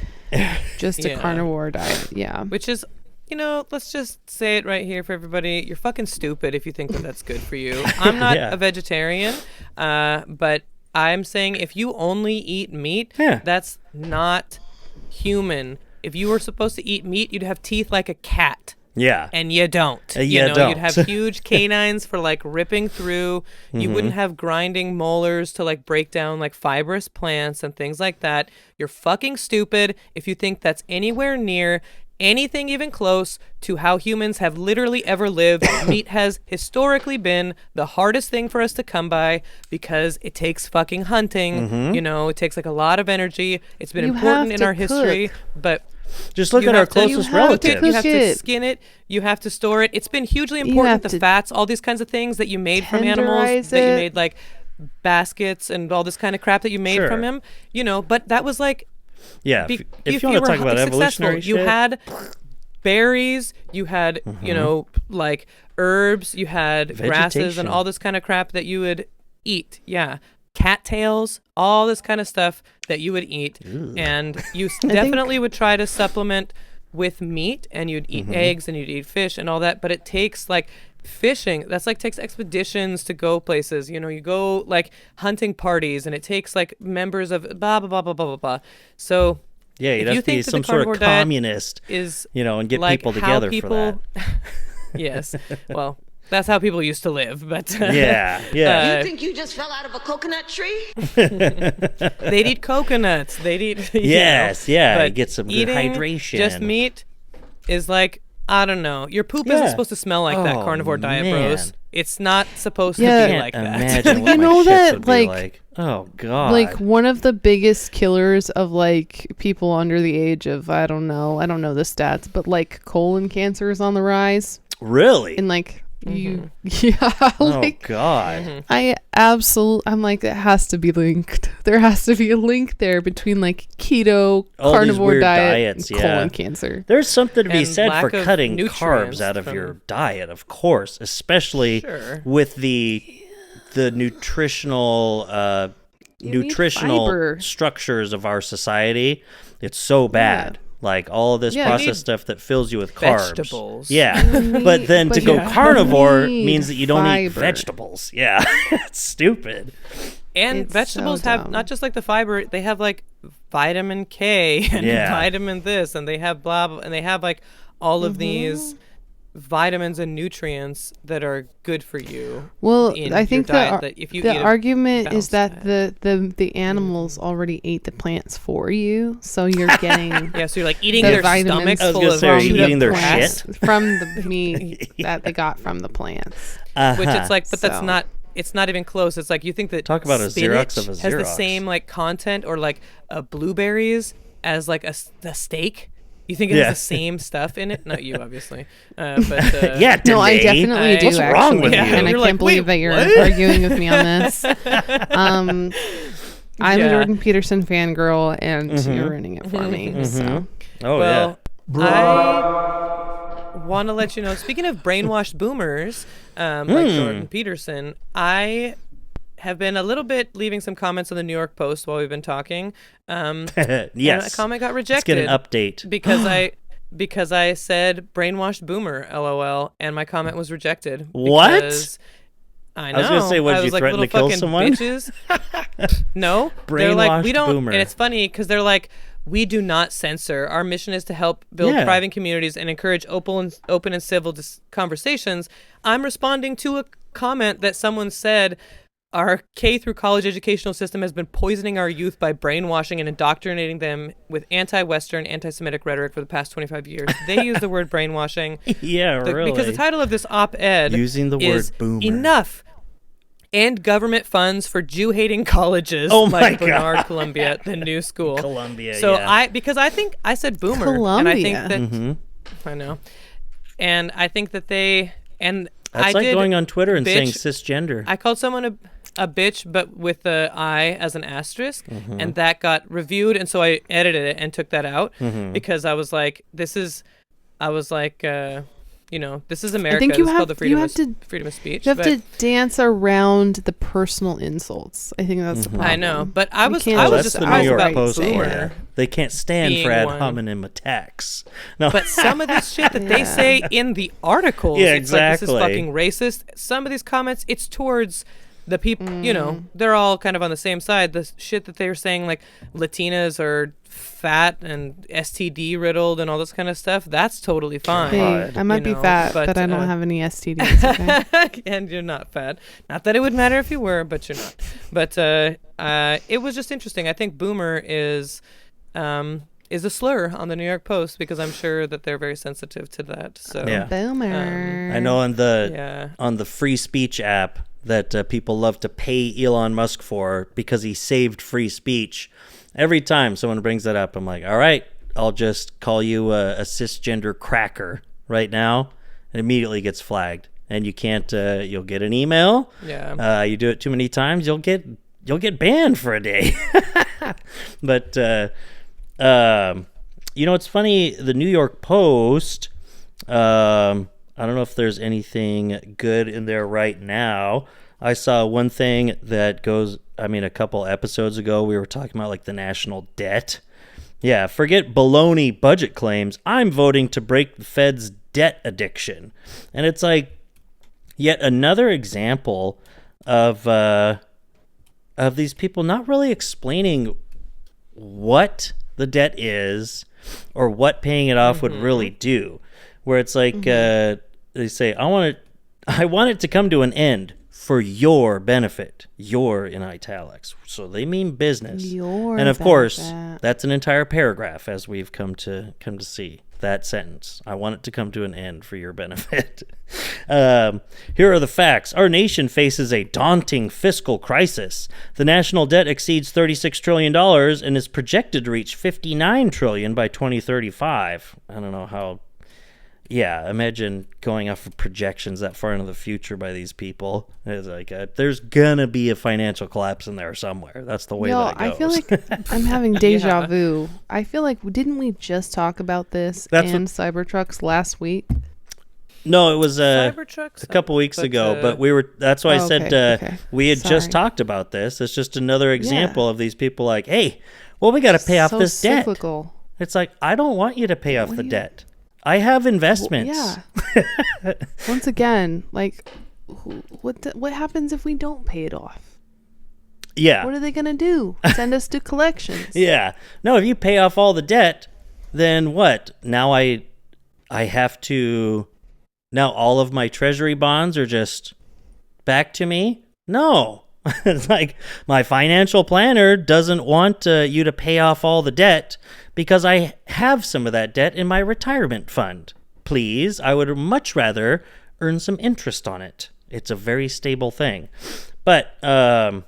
just a carnivore diet. Yeah. Which is, let's just say it right here for everybody. You're fucking stupid if you think that that's good for you. I'm not a vegetarian, but I'm saying if you only eat meat, that's not human. If you were supposed to eat meat, you'd have teeth like a cat. Yeah. And you don't. You'd have huge canines for like ripping through. You wouldn't have grinding molars to like break down like fibrous plants and things like that. You're fucking stupid if you think that's anywhere near anything even close to how humans have literally ever lived. Meat has historically been the hardest thing for us to come by because it takes fucking hunting. It takes like a lot of energy. It's been important in our history, but just look at our closest relatives. You have to skin it. You have to store it. It's been hugely important. The fats, all these kinds of things that you made from animals, that you made like baskets and all this kind of crap that you made from him. But that was like, if you want to talk about evolutionary shit, you had berries, you had like herbs, you had grasses and all this kind of crap that you would eat. Yeah. Cattails, all this kind of stuff that you would eat. Ew. And you definitely would try to supplement with meat, and you'd eat eggs and you'd eat fish and all that, but it takes like fishing, that's like takes expeditions to go places. You know, you go like hunting parties, and it takes like members of blah blah blah blah blah blah blah. So yeah, you'd have to be some sort of communist, and get like people together for that. Yes, well, that's how people used to live. But yeah. You think you just fell out of a coconut tree? They'd eat coconuts. They'd eat. Yes, but get some good hydration. Just meat is like, I don't know. Your poop isn't supposed to smell like that carnivore diet, bros. It's not supposed to be like that. Imagine what my shits would be like. Oh God. Like one of the biggest killers of like people under the age of I don't know the stats, but like colon cancer is on the rise. Really? And like oh God. I'm like, it has to be linked. There has to be a link there between like keto, carnivore diet, and colon cancer. There's something to be said for cutting carbs out of your diet, of course, especially with the nutritional structures of our society. It's so bad. Like all of this processed stuff that fills you with carbs. Vegetables. Yeah. But then to go carnivore means that you don't eat vegetables. Yeah. It's stupid. And vegetables have not just like the fiber, they have like vitamin K and vitamin this, and they have blah, blah, and they have like all of these vitamins and nutrients that are good for you. Well, I think the argument is that the animals already ate the plants for you, so you're getting so you're like eating their stomachs full of eating their shit from the meat that they got from the plants. Which it's like, but that's not. It's not even close. It's like you think that talk about a Xerox of a Xerox has the same like content or like blueberries as like a steak. You think it has the same stuff in it? Not you, obviously. But yeah, no, I definitely do. What's wrong with you? And I can't believe that you're arguing with me on this. I'm a Jordan Peterson fangirl, and you're ruining it for me. So. I want to let you know. Speaking of brainwashed boomers, like Jordan Peterson, I have been a little bit leaving some comments on the New York Post while we've been talking. Yes. And a comment got rejected. Let's get an update. Because I said brainwashed boomer, LOL, and my comment was rejected. What? I know. I was going to say, what, did you threaten to kill someone? Bitches. No. They're like, we don't, boomer. And it's funny because they're like, we do not censor. Our mission is to help build thriving communities and encourage open and civil conversations. I'm responding to a comment that someone said, our K through college educational system has been poisoning our youth by brainwashing and indoctrinating them with anti-Western, anti-Semitic rhetoric for the past 25 years. They use the word brainwashing. Really. Because the title of this op-ed using the word boomer. Enough. And government funds for Jew-hating colleges like Bernard Columbia, the new school. Columbia, so because I think I said boomer. Columbia. And I think that I know. And I think that they That's like going on Twitter and saying cisgender. I called someone a bitch, but with the I as an asterisk, and that got reviewed, and so I edited it and took that out because I was like, this is America. I think it's called the freedom of speech. You have to dance around the personal insults. I think that's the problem. I know, but I was just the New York about Post. boomer. They can't stand for ad hominem attacks. No. But some of this shit that they say in the articles, it's like, this is fucking racist. Some of these comments, it's towards the people, they're all kind of on the same side. The shit that they're saying, like Latinas are fat and STD riddled and all this kind of stuff, that's totally fine. Hey, I might be fat, but I don't have any STDs. Okay? And you're not fat. Not that it would matter if you were, but you're not. But it was just interesting. I think boomer is a slur on the New York Post because I'm sure that they're very sensitive to that. So boomer. I know on the free speech app that people love to pay Elon Musk for because he saved free speech. Every time someone brings that up, I'm like, all right, I'll just call you a cisgender cracker right now. It immediately gets flagged, and you can't. You'll get an email. Yeah. You do it too many times, you'll get banned for a day. But it's funny. The New York Post. I don't know if there's anything good in there right now. I saw one thing that a couple episodes ago, we were talking about like the national debt. Yeah, forget baloney budget claims. I'm voting to break the Fed's debt addiction. And it's like, yet another example of these people not really explaining what the debt is or what paying it off would really do. Where it's like they say, I want it to come to an end for your benefit. Your in italics. So they mean business. And of course, that's an entire paragraph, as we've come to see. That sentence. I want it to come to an end for your benefit. Here are the facts. Our nation faces a daunting fiscal crisis. The national debt exceeds $36 trillion and is projected to reach $59 trillion by 2035. I don't know how. Yeah, imagine going off of projections that far into the future by these people. It's like there's gonna be a financial collapse in there somewhere. That's the way that it goes. I feel like I'm having deja vu. I feel like didn't we just talk about this Cybertrucks last week? No, it was a couple weeks ago. But we were. That's why I said we had just talked about this. It's just another example of these people like, hey, well, we got to pay off this cyclical debt. It's like I don't want you to pay off the debt. I have investments. Well, yeah. Once again, like, what happens if we don't pay it off? Yeah. What are they gonna do? Send us to collections? Yeah. No, if you pay off all the debt, then what? Now I have to. Now all of my treasury bonds are just back to me? No. It's like my financial planner doesn't want you to pay off all the debt because I have some of that debt in my retirement fund. Please, I would much rather earn some interest on it. It's a very stable thing. But are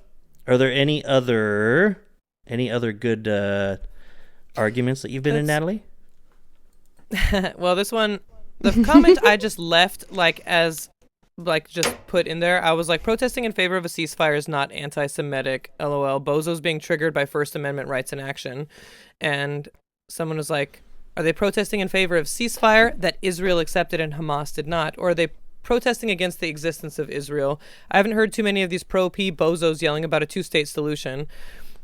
there any other good arguments that you've been in, Natalie? Well, this one, the comment I just left just put in there, I was like, protesting in favor of a ceasefire is not anti-Semitic, LOL. Bozos being triggered by First Amendment rights in action. And someone was like, are they protesting in favor of ceasefire that Israel accepted and Hamas did not? Or are they protesting against the existence of Israel? I haven't heard too many of these pro-P bozos yelling about a two-state solution.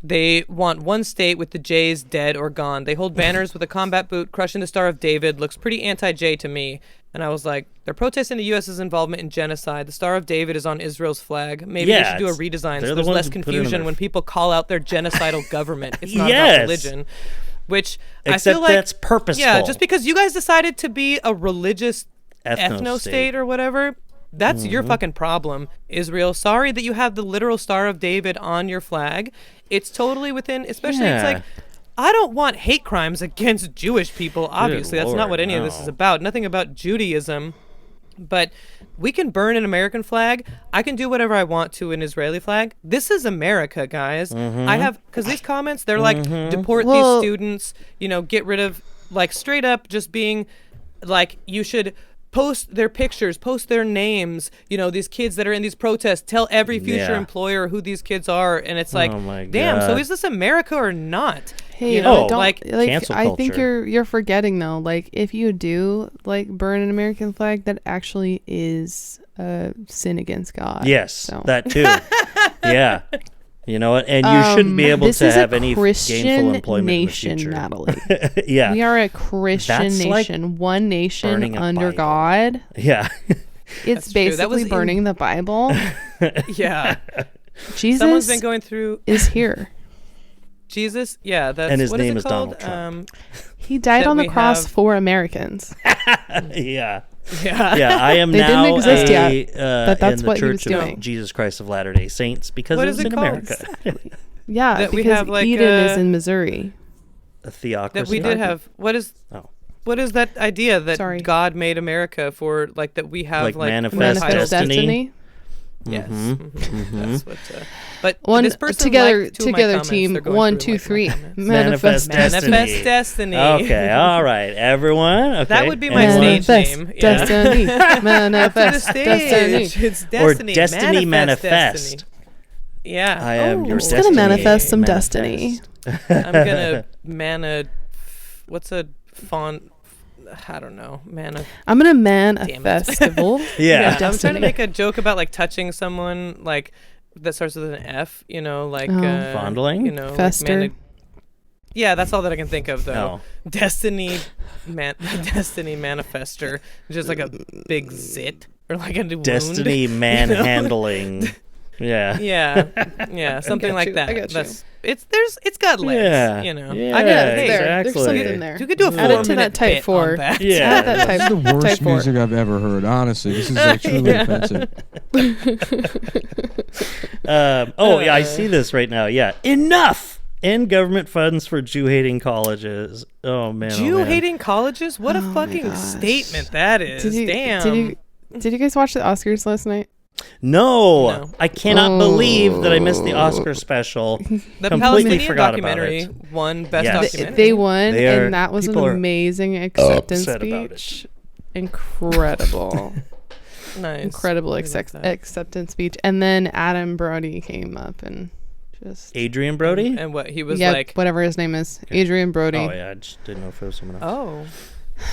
They want one state with the J's dead or gone. They hold banners with a combat boot crushing the Star of David. Looks pretty anti-J to me. And I was like, they're protesting the U.S.'s involvement in genocide. The Star of David is on Israel's flag. Maybe they should do a redesign so there's less confusion when people call out their genocidal government. It's not about religion. Which I feel like that's purposeful. Yeah, just because you guys decided to be a religious ethno-state or whatever, that's your fucking problem, Israel. Sorry that you have the literal Star of David on your flag. It's totally within, especially it's like, I don't want hate crimes against Jewish people, obviously. That's not what any of this is about. Nothing about Judaism. But we can burn an American flag. I can do whatever I want to an Israeli flag. This is America, guys. I have, because these comments, they're like, deport these students, get rid of, like, straight up just being like, you should post their pictures, post their names, these kids that are in these protests, tell every future employer who these kids are. And it's like, damn, so is this America or not? Hey, cancel I think you're forgetting though, like if you do like burn an American flag, that actually is a sin against God. Yes, so. That too. Yeah. You know what? And you shouldn't be able to have any gainful employment nation, in the future. Natalie. Yeah. We are a Christian nation, like one nation under God. Yeah. It's basically burning the Bible. Yeah. Jesus Someone's been going through is here. Jesus, yeah, that's and his what name is is called? Donald Trump. He died on the cross for Americans. Yeah. Yeah, I am they now didn't exist yet, but that's in the what Church he was of doing. Jesus Christ of Latter-day Saints because what it's in called? America. Exactly. Yeah, that because we have, like, Eden is in Missouri. A theocracy. That we did have. What is that idea that God made America for? Like that we have like manifest destiny. Yes, that's what. But one this person together comments, team 1, 2, 3 manifest destiny. Okay, all right, everyone. Okay, that would be my stage name. Destiny, manifest destiny. It's destiny. Or destiny manifest. Destiny. Yeah, I am your just gonna manifest some destiny. I'm gonna what's a font? I don't know, I'm gonna manifestival. Yeah. I'm trying to make a joke about like touching someone like that starts with an F. Like fondling. Fester. Like, yeah, that's all that I can think of though. Oh. Destiny manifester, just like a big zit. or like a wound. Destiny manhandling. Yeah. Yeah, something like that. I got you. It's got legs. Yeah. You know. Yeah, I got exactly. There's something there. You could do a 4 Add it to minute that type bit 4. on that. Yeah. Add that This is the type worst 4. music I've ever heard. Honestly, this is like truly offensive. Yeah, I see this right now. Yeah, enough. End government funds for Jew-hating colleges. Oh man, Jew-hating colleges? What a fucking statement that is. Damn. Did you guys watch the Oscars last night? No, I cannot believe that I missed the Oscar special. The Completely Palestinian forgot documentary about it. won Best Yes. Documentary. They won, They are- and that was an people are amazing acceptance upset about speech. Incredible. Nice. Incredible I like that. acceptance speech. And then Adam Brody came up and just... Adrian Brody? And what he was yeah, like. whatever his name is. Adrian Brody. Oh yeah, I just didn't know if it was someone else. Oh.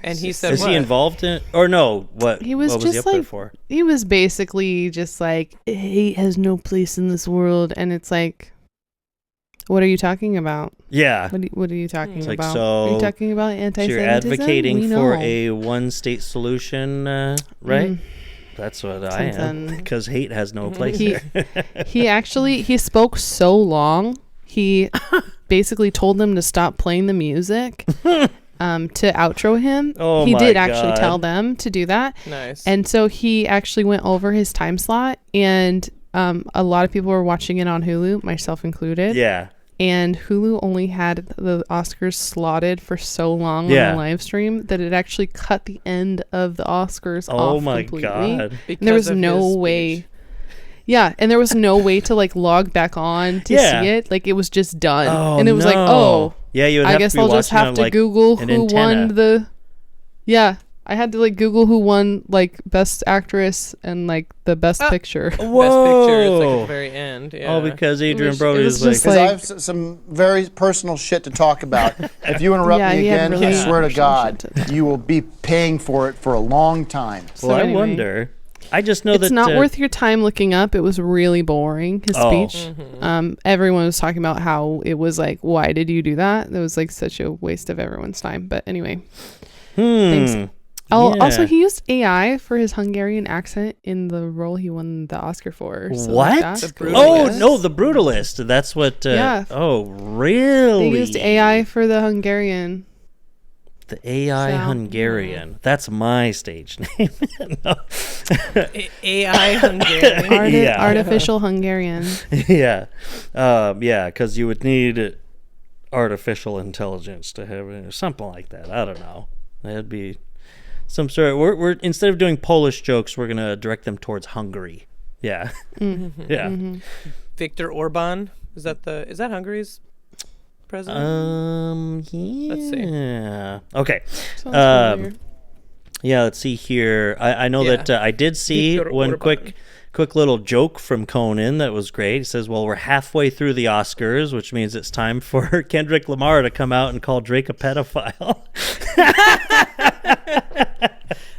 And he said, Is what? he involved in? Or no? What? He was what just he up like there for? he was basically just like hate has no place in this world, and it's like, what are you talking about? Yeah. What are you talking It's like, about? so are you talking about So anti-Semitism? you're advocating We for know. a one-state solution, right? That's what I am. Something. Because hate has no place He- there. he spoke so long. He basically told them to stop playing the music. To outro him. Oh he my did actually God. tell them to do that. Nice. And so he actually went over his time slot, and a lot of people were watching it on Hulu, myself included. Yeah. And Hulu only had the Oscars slotted for so long Yeah. on the live stream that it actually cut the end of the Oscars Oh off my completely. God. And there was Because of no his way. speech. Yeah, and there was no way to like log back on to Yeah. see it. Like it was just done. Oh, And it was like, no. oh, Yeah, you would I have guess to be I'll just watching have on, to like, Google an who antenna. won the. Yeah, I had to like Google who won like Best Actress and like the Best Picture. Best picture is like at Whoa. the very end. Yeah. Oh, because Adrian was- Brody it was is like, just Because like- I have some very personal shit to talk about. If you interrupt Yeah, me he had again, really I swear to personal God, shit to talk you will be paying for it for a long time. So well, I anyway. wonder. I just know It's that not worth your time looking up. It was really boring, his Oh. speech. Everyone was talking about how it was like, why did you do that? It was like such a waste of everyone's time. But anyway. Thanks. Oh, Yeah. also he used AI for his Hungarian accent in the role he won the Oscar for. So What? that's The cool. Oh Brutalist. no, the Brutalist. That's what. Yeah. Oh, really? They used AI for the Hungarian. The AI So- Hungarian. That's my stage name. No. AI Hungarian. Yeah. Artificial Hungarian. Yeah, yeah, because you would need artificial intelligence to have it, or something like that. I don't know. That'd be some sort of. We're instead of doing Polish jokes, we're gonna direct them towards Hungary. Yeah, yeah. Victor Orban. Is that Hungary's president? Yeah. Let's see. Okay. Sounds familiar. Yeah, let's see here. I know Yeah. that I did see Viktor one Orban. quick little joke from Conan that was great. He says, well, we're halfway through the Oscars, which means it's time for Kendrick Lamar to come out and call Drake a pedophile.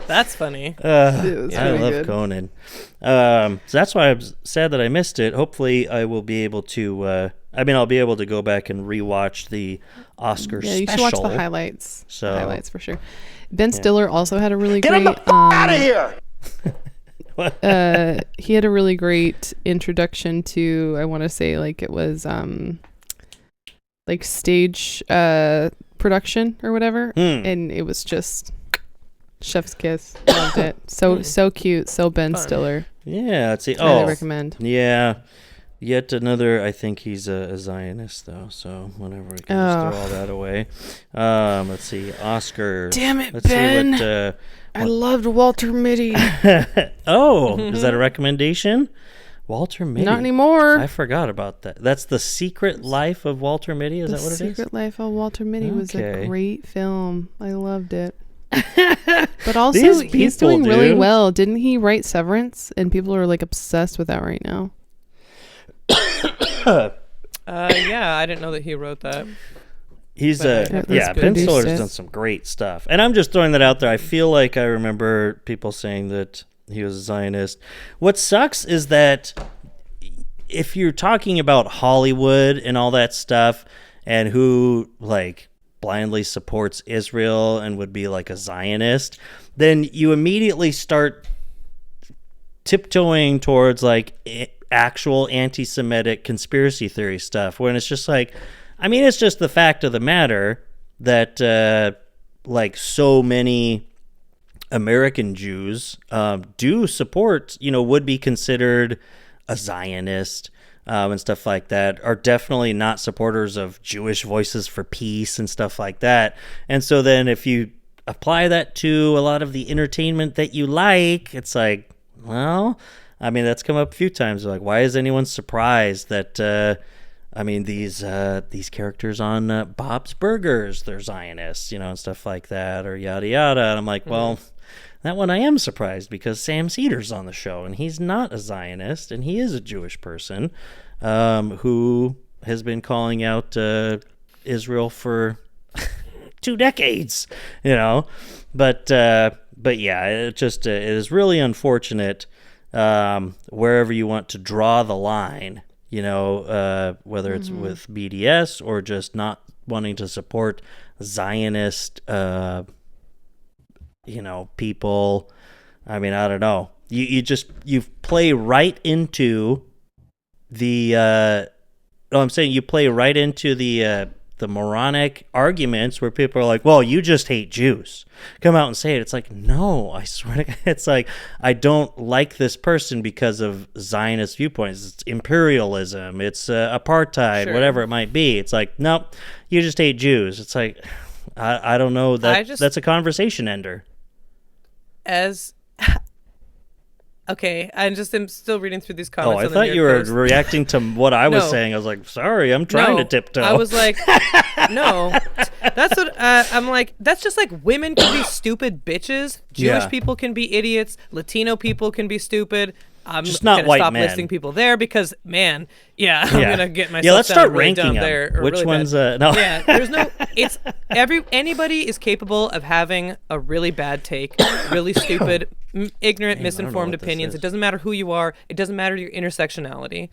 That's funny. It was I really love good. Conan. So that's why I'm sad that I missed it. Hopefully I will be able to, I'll be able to go back and rewatch the Oscar Yeah, you special. should watch the highlights. So- Highlights for sure. Ben Stiller also had a really Get great. him the f*** out of here! He had a really great introduction to, I want to say like it was like stage production or whatever, and it was just chef's kiss. Loved it. So cute. So Ben Stiller. Yeah, let's see. Highly recommend. Yeah. Yet another, I think he's a Zionist, though, so whatever, we can just throw all that away. Let's see, Oscars. Damn it, Let's Ben. see what, I loved Walter Mitty. oh, is that a recommendation? Walter Mitty. Not anymore. I forgot about that. That's The Secret Life of Walter Mitty, is The that what it is? Secret Life of Walter Mitty was Okay. a great film. I loved it. But also, These he's people, doing really dude. well. Didn't he write Severance? And people are like obsessed with that right now. Yeah, I didn't know that he wrote that. He's But that's Ben good. Stiller's Produced it. done some great stuff, and I'm just throwing that out there. I feel like I remember people saying that he was a Zionist. What sucks is that if you're talking about Hollywood and all that stuff, and who like blindly supports Israel and would be like a Zionist, then you immediately start tiptoeing towards like actual anti-Semitic conspiracy theory stuff, when it's just like, I mean, it's just the fact of the matter that like so many American Jews do support, would be considered a Zionist and stuff like that, are definitely not supporters of Jewish Voices for Peace and stuff like that. And so then if you apply that to a lot of the entertainment that you like, it's like, well, I mean, that's come up a few times. Like, why is anyone surprised that, these characters on Bob's Burgers, they're Zionists, and stuff like that, or yada yada. And I'm like, well, that one I am surprised, because Sam Cedar's on the show, and he's not a Zionist, and he is a Jewish person who has been calling out Israel for 2 decades, But yeah, it is really unfortunate wherever you want to draw the line, whether it's with BDS or just not wanting to support Zionist, people. I mean, I don't know. You play right into the. You play right into the moronic arguments where people are like, well, you just hate Jews. Come out and say it. It's like, no, I swear to God. It's like, I don't like this person because of Zionist viewpoints. It's imperialism. It's apartheid, whatever it might be. It's like, nope, you just hate Jews. It's like, I don't know. That's a conversation ender. Okay, I'm still reading through these comments. Oh, I thought you were reacting to what I was saying. I was like, sorry, I'm trying to tiptoe. I was like, no. That's what I'm like, that's just like women can be stupid bitches. Jewish people can be idiots. Latino people can be stupid. I'm just not gonna white stop men. listing people there because, man, I'm gonna get myself let's start really ranking down them. there. Which really ones? Bad. No. Yeah, there's no. It's anybody is capable of having a really bad take, really stupid, ignorant, misinformed opinions. It doesn't matter who you are. It doesn't matter your intersectionality.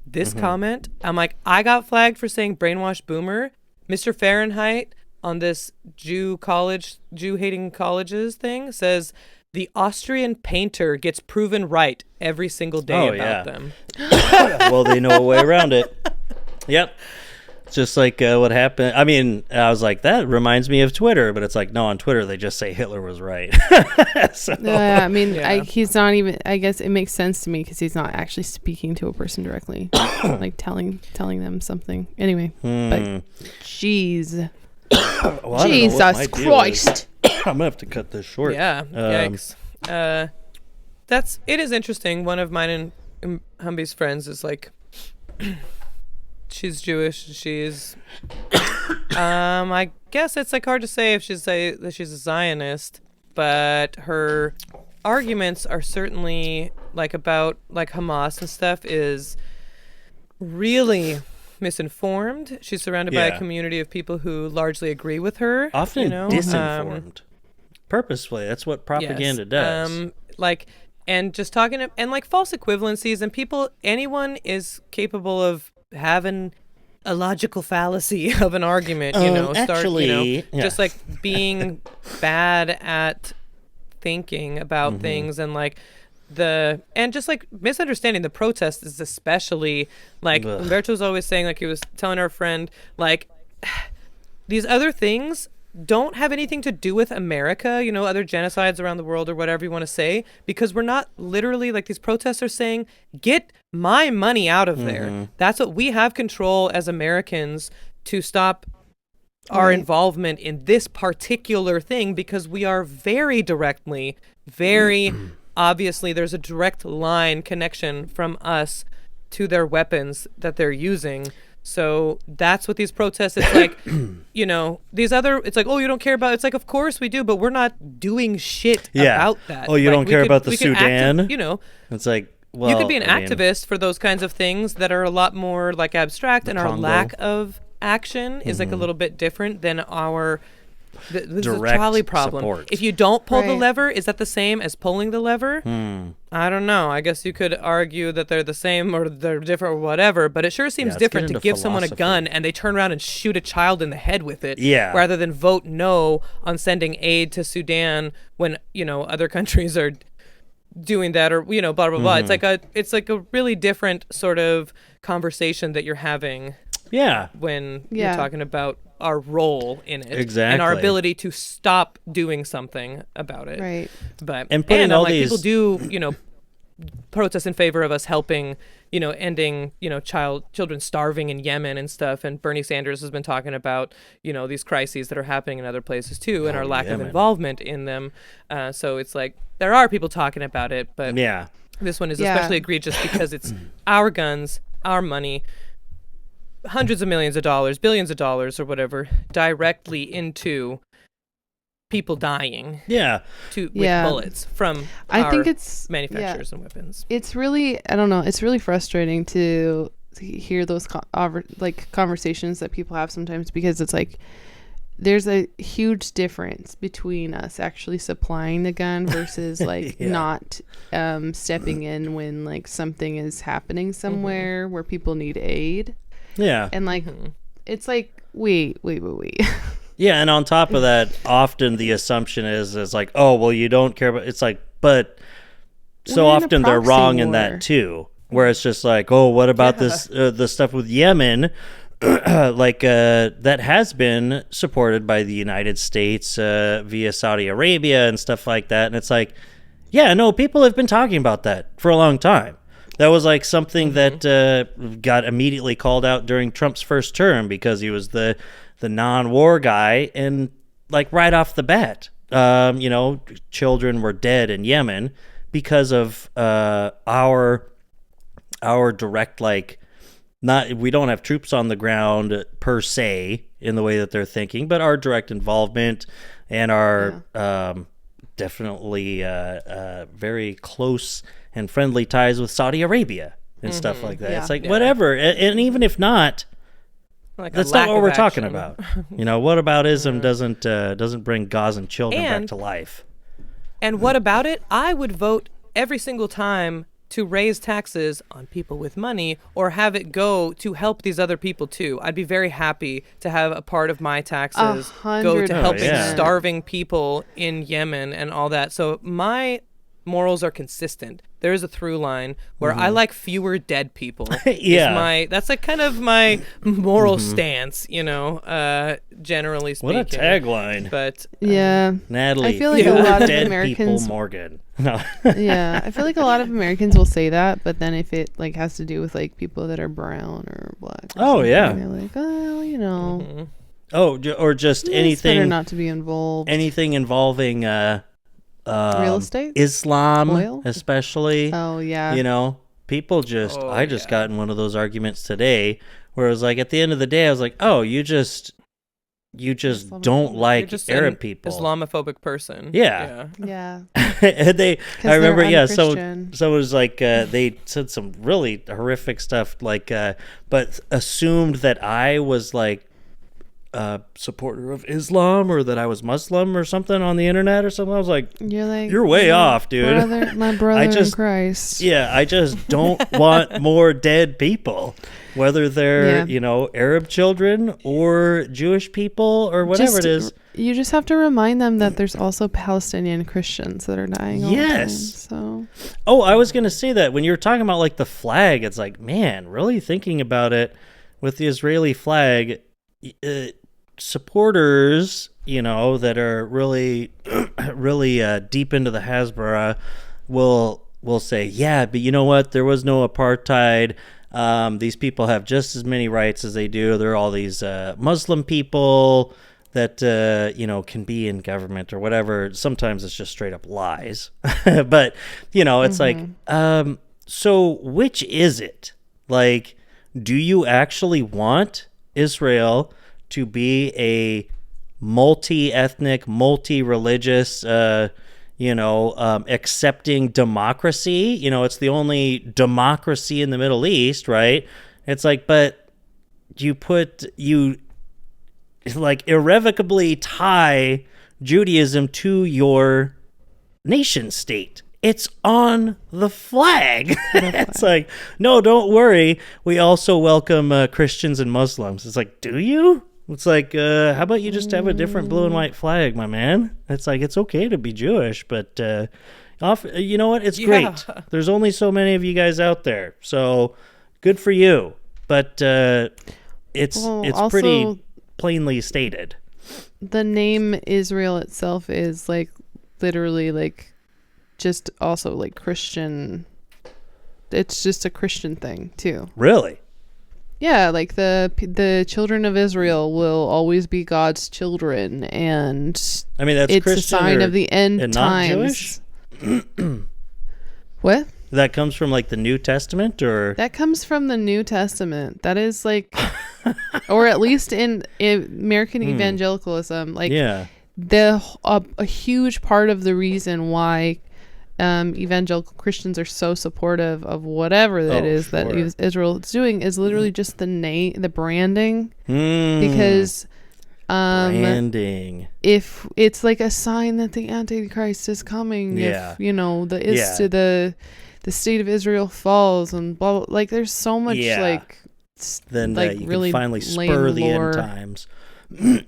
This comment, I'm like, I got flagged for saying brainwashed boomer. Mr. Fahrenheit on this Jew hating colleges thing says, the Austrian painter gets proven right every single day about them. Well, they know a way around it. Yep. It's just like what happened. I mean, I was like, that reminds me of Twitter, but it's like, no, on Twitter, they just say Hitler was right. He's not even, I guess it makes sense to me because he's not actually speaking to a person directly, like telling them something. Anyway, but jeez. Well, Jesus Christ. I'm gonna have to cut this short. Yeah, yikes. It is interesting. One of mine and Humby's friends is like, she's Jewish. She's, I guess it's like hard to say if she's that she's a Zionist, but her arguments are certainly like about like Hamas and stuff is really misinformed. She's surrounded by a community of people who largely agree with her. Often disinformed. Purposefully. That's what propaganda does. And just talking and like false equivalencies, and anyone is capable of having a logical fallacy of an argument, just like being bad at thinking about things, and like and just like misunderstanding the protest is especially like Umberto's always saying, like he was telling our friend, like these other things don't have anything to do with America, other genocides around the world or whatever you want to say, because we're not literally like these protests are saying, get my money out of there. That's what we have control as Americans to stop our involvement in this particular thing, because we are very directly, very obviously there's a direct line connection from us to their weapons that they're using. So that's what these protests, it's like, these other, it's like, oh, you don't care about, it's like, of course we do, but we're not doing shit about that. Oh, you like, don't care about the Sudan? It's like, well, you could be an activist for those kinds of things that are a lot more like abstract, and our lack of action is like a little bit different than our This is a direct trolley problem. support. If you don't pull the Right. lever, is that the same as pulling the lever? I don't know. I guess you could argue that they're the same or they're different or whatever, but it sure seems let's different get to into give someone a philosophy. gun and they turn around and shoot a child in the head with it, Yeah. rather than vote no on sending aid to Sudan when, other countries are doing that, or blah blah blah. It's like a really different sort of conversation that you're having when you're talking about our role in it, and our Exactly. ability to stop doing something about it. Right. But And putting all these- people do protest in favor of us helping ending children starving in Yemen and stuff, and Bernie Sanders has been talking about these crises that are happening in other places too, and our lack of involvement in them. So it's like there are people talking about it, but this one is especially egregious because it's our guns, our money, hundreds of millions of dollars, billions of dollars or whatever, directly into people dying with bullets from I think it's manufacturers and weapons. It's really, I don't know, it's really frustrating to hear those conversations that people have sometimes, because it's like there's a huge difference between us actually supplying the gun versus not stepping in when like something is happening somewhere where people need aid. Yeah. And it's like, wait. Yeah, and on top of that, often the assumption is like, oh, well, you don't care about. It's like, but so We're in a often they're proxy wrong in war. that too. Where it's just like, oh, what about this the stuff with Yemen? That has been supported by the United States via Saudi Arabia and stuff like that, and it's like, yeah, no, people have been talking about that for a long time. That was like something that got immediately called out during Trump's first term because he was the non-war guy, and like right off the bat, children were dead in Yemen because of our direct we don't have troops on the ground per se in the way that they're thinking, but our direct involvement and our definitely very close and friendly ties with Saudi Arabia and stuff like that. It's like whatever, and even if not. That's not what we're talking about. Whataboutism doesn't bring Gazan children back to life. And what about it? I would vote every single time to raise taxes on people with money, or have it go to help these other people too. I'd be very happy to have a part of my taxes go to helping starving people in Yemen and all that. So my morals are consistent. There is a through line where I like fewer dead people. That's like kind of my moral stance, generally speaking. What a tagline. But Natalie, I feel like a lot of dead Americans, people, Morgan. No. I feel like a lot of Americans will say that, but then if it has to do with people that are brown or black, or they're like, oh, or just anything. Better not to be involved. Anything involving real estate, Islam, oil, especially. Oh yeah. People just. I just got in one of those arguments today where it was like, at the end of the day, I was like, oh, you just don't like just Arab people. Islamophobic person. Yeah. And I remember, someone was like, they said some really horrific stuff, but assumed that I was like a supporter of Islam or that I was Muslim or something on the internet or something. I was like, you're way off, dude. My brother in Christ. Yeah, I just don't want more dead people, whether they're Arab children or Jewish people or whatever it is. You just have to remind them that there's also Palestinian Christians that are dying all the time, so. Oh, I was gonna say that when you were talking about the flag, it's like, man, really thinking about it with the Israeli flag, supporters, that are really, really deep into the Hasbara will say, yeah, but you know what? There was no apartheid. These people have just as many rights as they do. There are all these Muslim people that can be in government or whatever. Sometimes it's just straight up lies. But it's like, so which is it? Like, do you actually want Israel to be a multi-ethnic, multi-religious, accepting democracy? It's the only democracy in the Middle East, right? It's like, but you like irrevocably tie Judaism to your nation state. It's on the flag. It's like, no, don't worry. We also welcome Christians and Muslims. It's like, do you? It's like, how about you just have a different blue and white flag, my man? It's like, it's okay to be Jewish, but you know what? It's great. There's only so many of you guys out there, so good for you. But it's also, pretty plainly stated. The name Israel itself is like literally like just also like Christian. It's just a Christian thing too. Really? Yeah, like the children of Israel will always be God's children, and I mean that's it's Christian a sign of the end times. What? That comes from like the New Testament, or That comes from the New Testament. That is like, or at least in American evangelicalism, like a huge part of the reason why evangelical Christians are so supportive of whatever that is that Israel is doing is literally just the name, the branding, because branding. If it's like a sign that the Antichrist is coming, if the state of Israel falls and blah, blah, like there's so much then like you really can finally spur the lore. end times.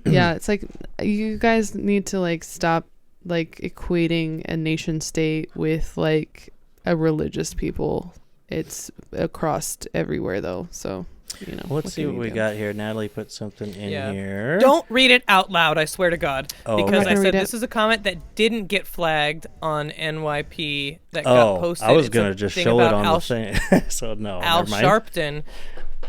Yeah, it's like you guys need to like stop like equating a nation state with like a religious people. It's across everywhere though, so you know. Let's see what we got here. Natalie put something in here. Don't read it out loud, I swear to God. Oh, because okay. I said this is a comment that didn't get flagged on NYP that got posted. I was going to just show it on the thing. So no, Al never mind. Sharpton.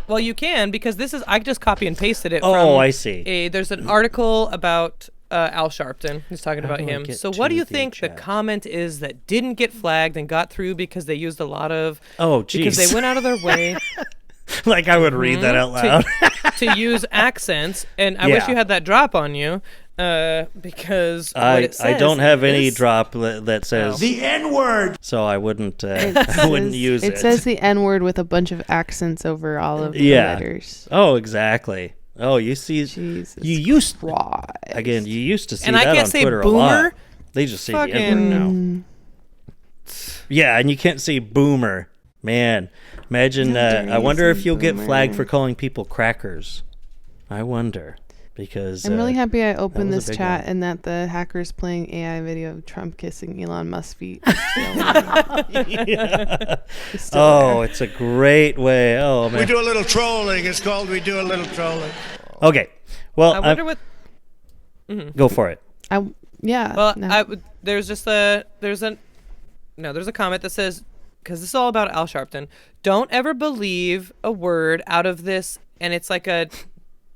Well, you can, because this is, I just copy and pasted it from I see. There's an article about Al Sharpton. He's talking about him. So what do you think the comment is that didn't get flagged and got through because they used a lot of... Because they went out of their way... Like I would read that out loud. to use accents, and I wish you had that drop on you, because I don't have any drop that says the N-word, so I wouldn't I wouldn't use it. It says the N-word with a bunch of accents over all of the letters. Oh, exactly. Oh, you see, Jesus you used Christ. Again. You used to see and that I can't on say Twitter boomer. a lot. They just say the N-word now. Yeah, and you can't say boomer. Man, imagine. I wonder if you'll get flagged for calling people crackers. I wonder, because I'm really happy I opened was a this big chat one. and that the hackers playing AI video of Trump kissing Elon Musk's feet. It's a great way. Oh man, we do a little trolling. It's called we do a little trolling. Okay, well, I wonder what. Go for it. Well, there's a comment that says, because this is all about Al Sharpton, don't ever believe a word out of this, and it's like a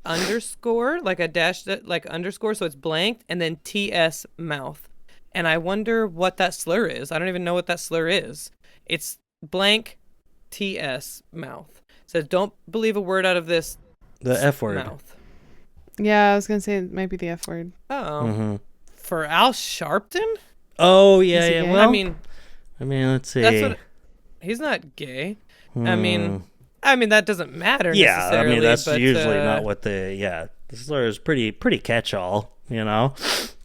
underscore, like a dash, like underscore, so it's blanked, and then TS mouth. And I wonder what that slur is. I don't even know what that slur is. It's blank TS mouth. So don't believe a word out of this. The F word. Mouth. Yeah, I was going to say it might be the F word. Oh. For Al Sharpton? Oh, yeah. Well, I mean, let's see. That's what. He's not gay. I mean, that doesn't matter necessarily. I mean, that's but, usually not what the slur is pretty catch-all, you know?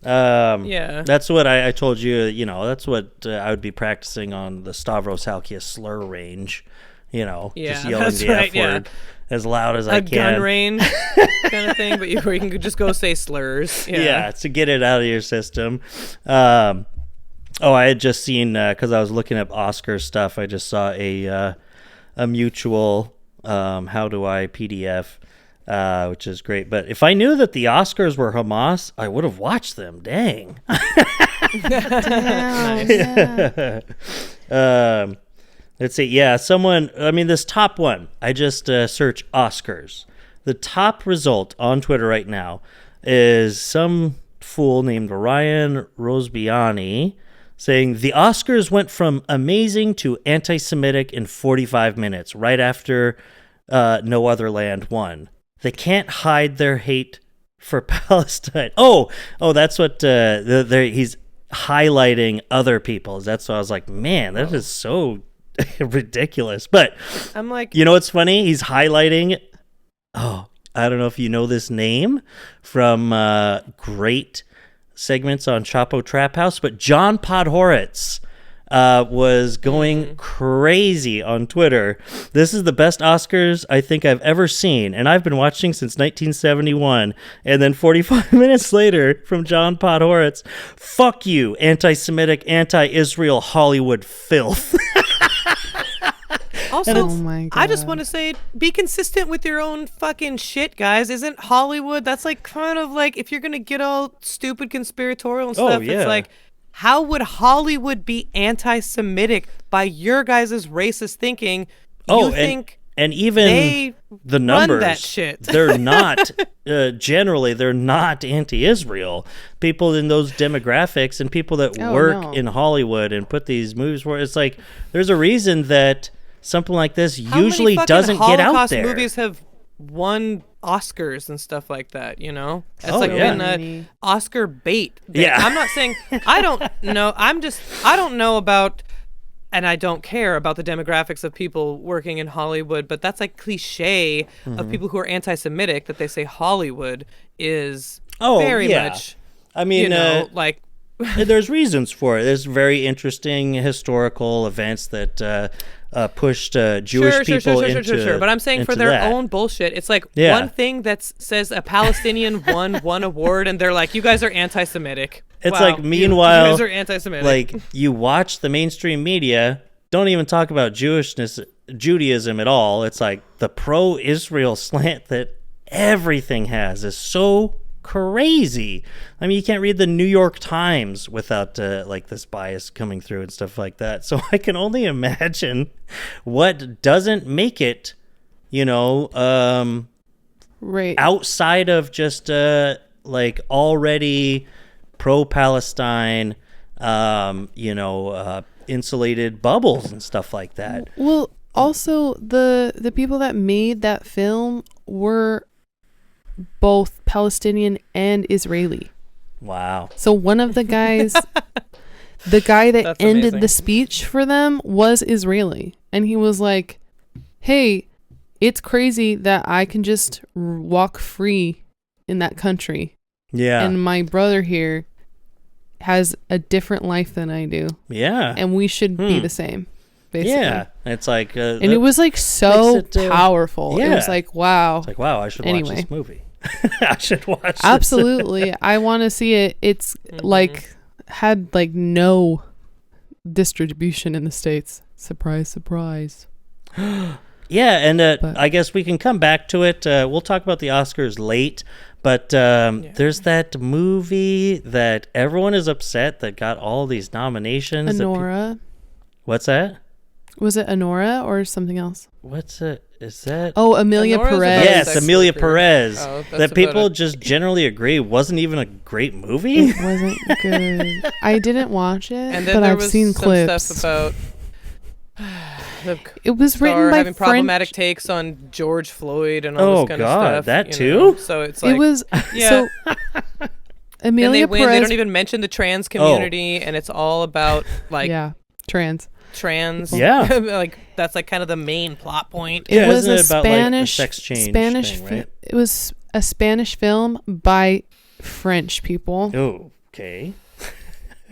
That's what I told you, you know, that's what I would be practicing on the Stavros Halkias slur range, you know, just yelling the F word as loud as I can. A gun range kind of thing, but where you can just go say slurs. Yeah, to get it out of your system. I had just seen, because I was looking up Oscar stuff, I just saw a mutual How Do I PDF, which is great. But if I knew that the Oscars were Hamas, I would have watched them. Dang. Let's see. Yeah, this top one, I just search Oscars. The top result on Twitter right now is some fool named Ryan Rosbiani saying the Oscars went from amazing to anti-Semitic in 45 minutes, right after No Other Land won. They can't hide their hate for Palestine. Oh, that's what he's highlighting other people. That's why I was like, man, that is so ridiculous. But I'm like, you know what's funny? He's highlighting. Oh, I don't know if you know this name from great segments on Chapo Trap House, but John Podhoretz was going crazy on Twitter. This is the best Oscars I think I've ever seen, and I've been watching since 1971. And then 45 minutes later, from John Podhoretz, fuck you, anti-Semitic, anti-Israel Hollywood filth. Also, I just want to say, be consistent with your own fucking shit, guys. Isn't Hollywood, that's like kind of like, if you're going to get all stupid conspiratorial and stuff, it's like, how would Hollywood be anti-Semitic by your guys' racist thinking? And even the numbers, that shit. They're not, generally, they're not anti-Israel. People in those demographics and people that work in Hollywood and put these movies for, it's like, there's a reason that something like this usually doesn't get out there. Movies have won Oscars and stuff like that, you know? It's been Oscar bait. I'm not saying, I don't know. I don't know about, and I don't care about the demographics of people working in Hollywood, but that's like cliche of people who are anti-Semitic, that they say Hollywood is very much, I mean, you know, like... there's reasons for it. There's very interesting historical events that pushed Jewish people into But I'm saying for their own bullshit, it's like one thing that says a Palestinian won one award, and they're like, you guys are anti-Semitic. It's like, meanwhile, you guys are anti-Semitic. Like, you watch the mainstream media, don't even talk about Judaism at all. It's like the pro-Israel slant that everything has is so crazy. I mean, you can't read the New York Times without like this bias coming through and stuff like that. So I can only imagine what doesn't make it, you know, outside of just like already pro-Palestine, you know, insulated bubbles and stuff like that. Well, also the people that made that film were both Palestinian and Israeli. Wow. So one of the guys, the guy that That's ended amazing. the speech for them was Israeli. And he was like, hey, it's crazy that I can just walk free in that country. Yeah. And my brother here has a different life than I do. Yeah. And we should be the same. Basically. Yeah, it's like, and it was like so powerful. Yeah. It was like, wow. It's like, wow, I should watch this movie. I should watch this. Absolutely. I want to see it. It's like had like no distribution in the States. Surprise, surprise. Yeah, and I guess we can come back to it. We'll talk about the Oscars late, but there's that movie that everyone is upset that got all these nominations. Anora. What's that? Was it Anora or something else? What's it? Is that? Oh, Amelia Anora's Perez. Yes, Amelia Perez. Oh, that people just generally agree wasn't even a great movie. It wasn't good. I didn't watch it, And then but there I've was seen some clips. stuff about it was written by having French. problematic takes on George Floyd and all this kind of stuff. That you too? know? So it's like, It was yeah. so. Amelia They Perez. don't even mention the trans community, and it's all about like trans. Yeah. Like that's like kind of the main plot point. It was isn't a it about, like, a Spanish sex change Spanish thing, right? It was a Spanish film by French people. Oh, okay.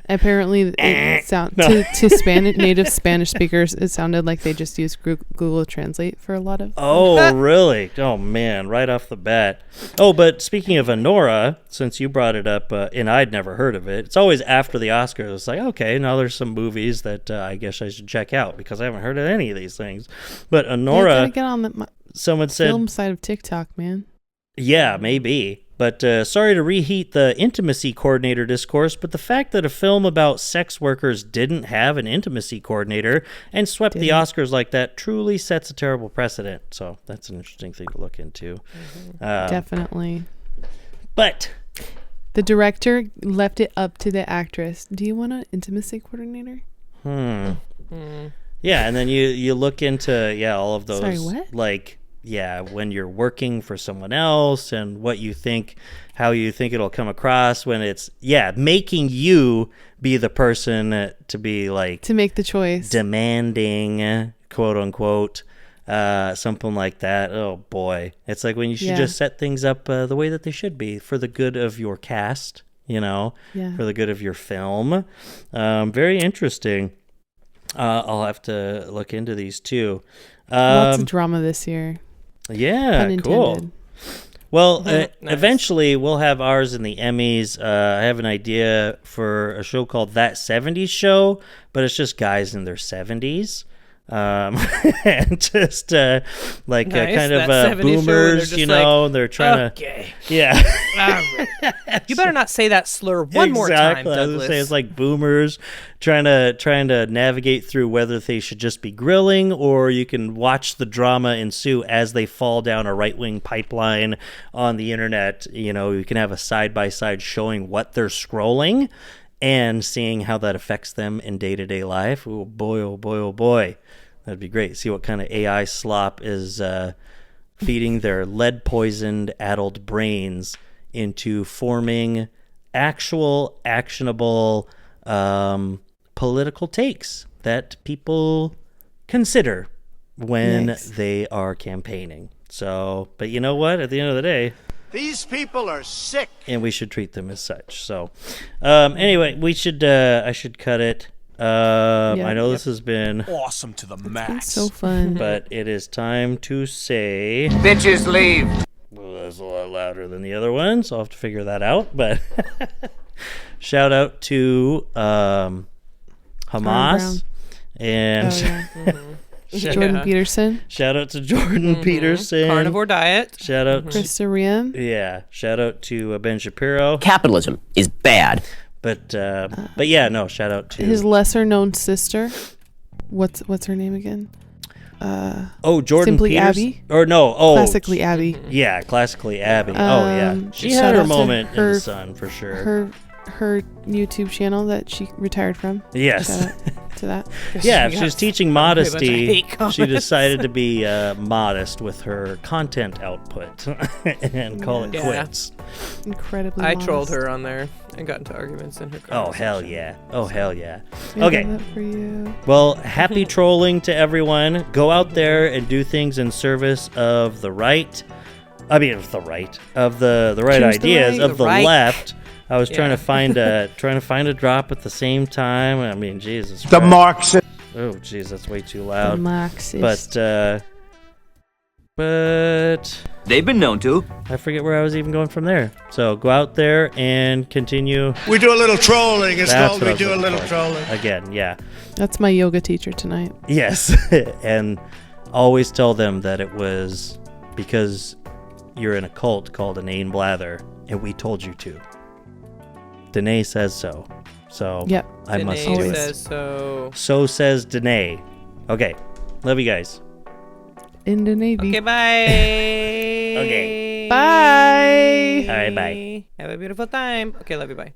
Apparently, it to Spanish native Spanish speakers, it sounded like they just used Google Translate for a lot of. Oh, really? Oh man, right off the bat. Oh, but speaking of Anora, since you brought it up, and I'd never heard of it, it's always after the Oscars. It's like, okay, now there's some movies that I guess I should check out because I haven't heard of any of these things. But Anora, gotta get on the someone said, film side of TikTok, man. Yeah, maybe. But sorry to reheat the intimacy coordinator discourse, but the fact that a film about sex workers didn't have an intimacy coordinator and swept the Oscars like that truly sets a terrible precedent. So that's an interesting thing to look into. Definitely. But the director left it up to the actress. Do you want an intimacy coordinator? Yeah, and then you look into all of those. Sorry, what? Like, yeah, when you're working for someone else and what you think, how you think it'll come across when it's making you be the person to be like to make the choice, demanding, quote unquote, something like that. Oh boy, it's like when you should just set things up the way that they should be for the good of your cast, for the good of your film. Very interesting. I'll have to look into these too. Lots of drama this year. Yeah, cool. Well, eventually we'll have ours in the Emmys. I have an idea for a show called That 70s Show, but it's just guys in their 70s. And just kind of boomers, they're trying to. Yeah. You better not say that slur one more time, Douglas. I was gonna say it's like boomers trying to navigate through whether they should just be grilling or you can watch the drama ensue as they fall down a right-wing pipeline on the internet. You can have a side-by-side showing what they're scrolling and seeing how that affects them in day-to-day life. Oh boy, oh boy, oh boy. That'd be great. See what kind of AI slop is feeding their lead-poisoned, addled brains into forming actual, actionable political takes that people consider when they are campaigning. So, but you know what? At the end of the day, These people are sick. And we should treat them as such. So, anyway, I should cut it. I know this has been awesome to the max. It's so fun. But it is time to say... Bitches leave. Well, that's a lot louder than the other one, so I'll have to figure that out. But shout out to Hamas and... Jordan Peterson. Shout out to Jordan Peterson. Carnivore diet. Shout out Krista Riem. Yeah. Shout out to Ben Shapiro. Capitalism is bad. But yeah, no. Shout out to his lesser known sister. What's her name again? Jordan Simply Peters? Abby. Or no, Classically Abby. Yeah, Classically Abby. She had her moment in the sun for sure. Her YouTube channel that she retired from. Yes. Shout out to that. Yeah, if she was teaching modesty, she decided to be modest with her content output and call it quits. Incredibly I modest. trolled her on there and got into arguments in her conversation. Oh, hell yeah. Oh, hell yeah. I Okay. love that for you. Well, happy trolling to everyone. Go out there and do things in service of the right. I mean, of the right. Of the right Choose ideas. the right. Of the right. left. I was trying to find a drop at the same time. I mean, Jesus. The Marxist. Oh, jeez, that's way too loud. The Marxist. But They've been known to. I forget where I was even going from there. So go out there and continue. We do a little trolling. It's That's called what I we was do a looking little for. trolling. Again, yeah. That's my yoga teacher tonight. Yes. And always tell them that it was because you're in a cult called Inane Blather, and we told you to. Danae says so. So yep. I must do Danae it. says so. So says Danae. Okay. Love you guys. In the Navy. Okay, bye. Okay. Bye. All right, bye. Have a beautiful time. Okay, love you, bye.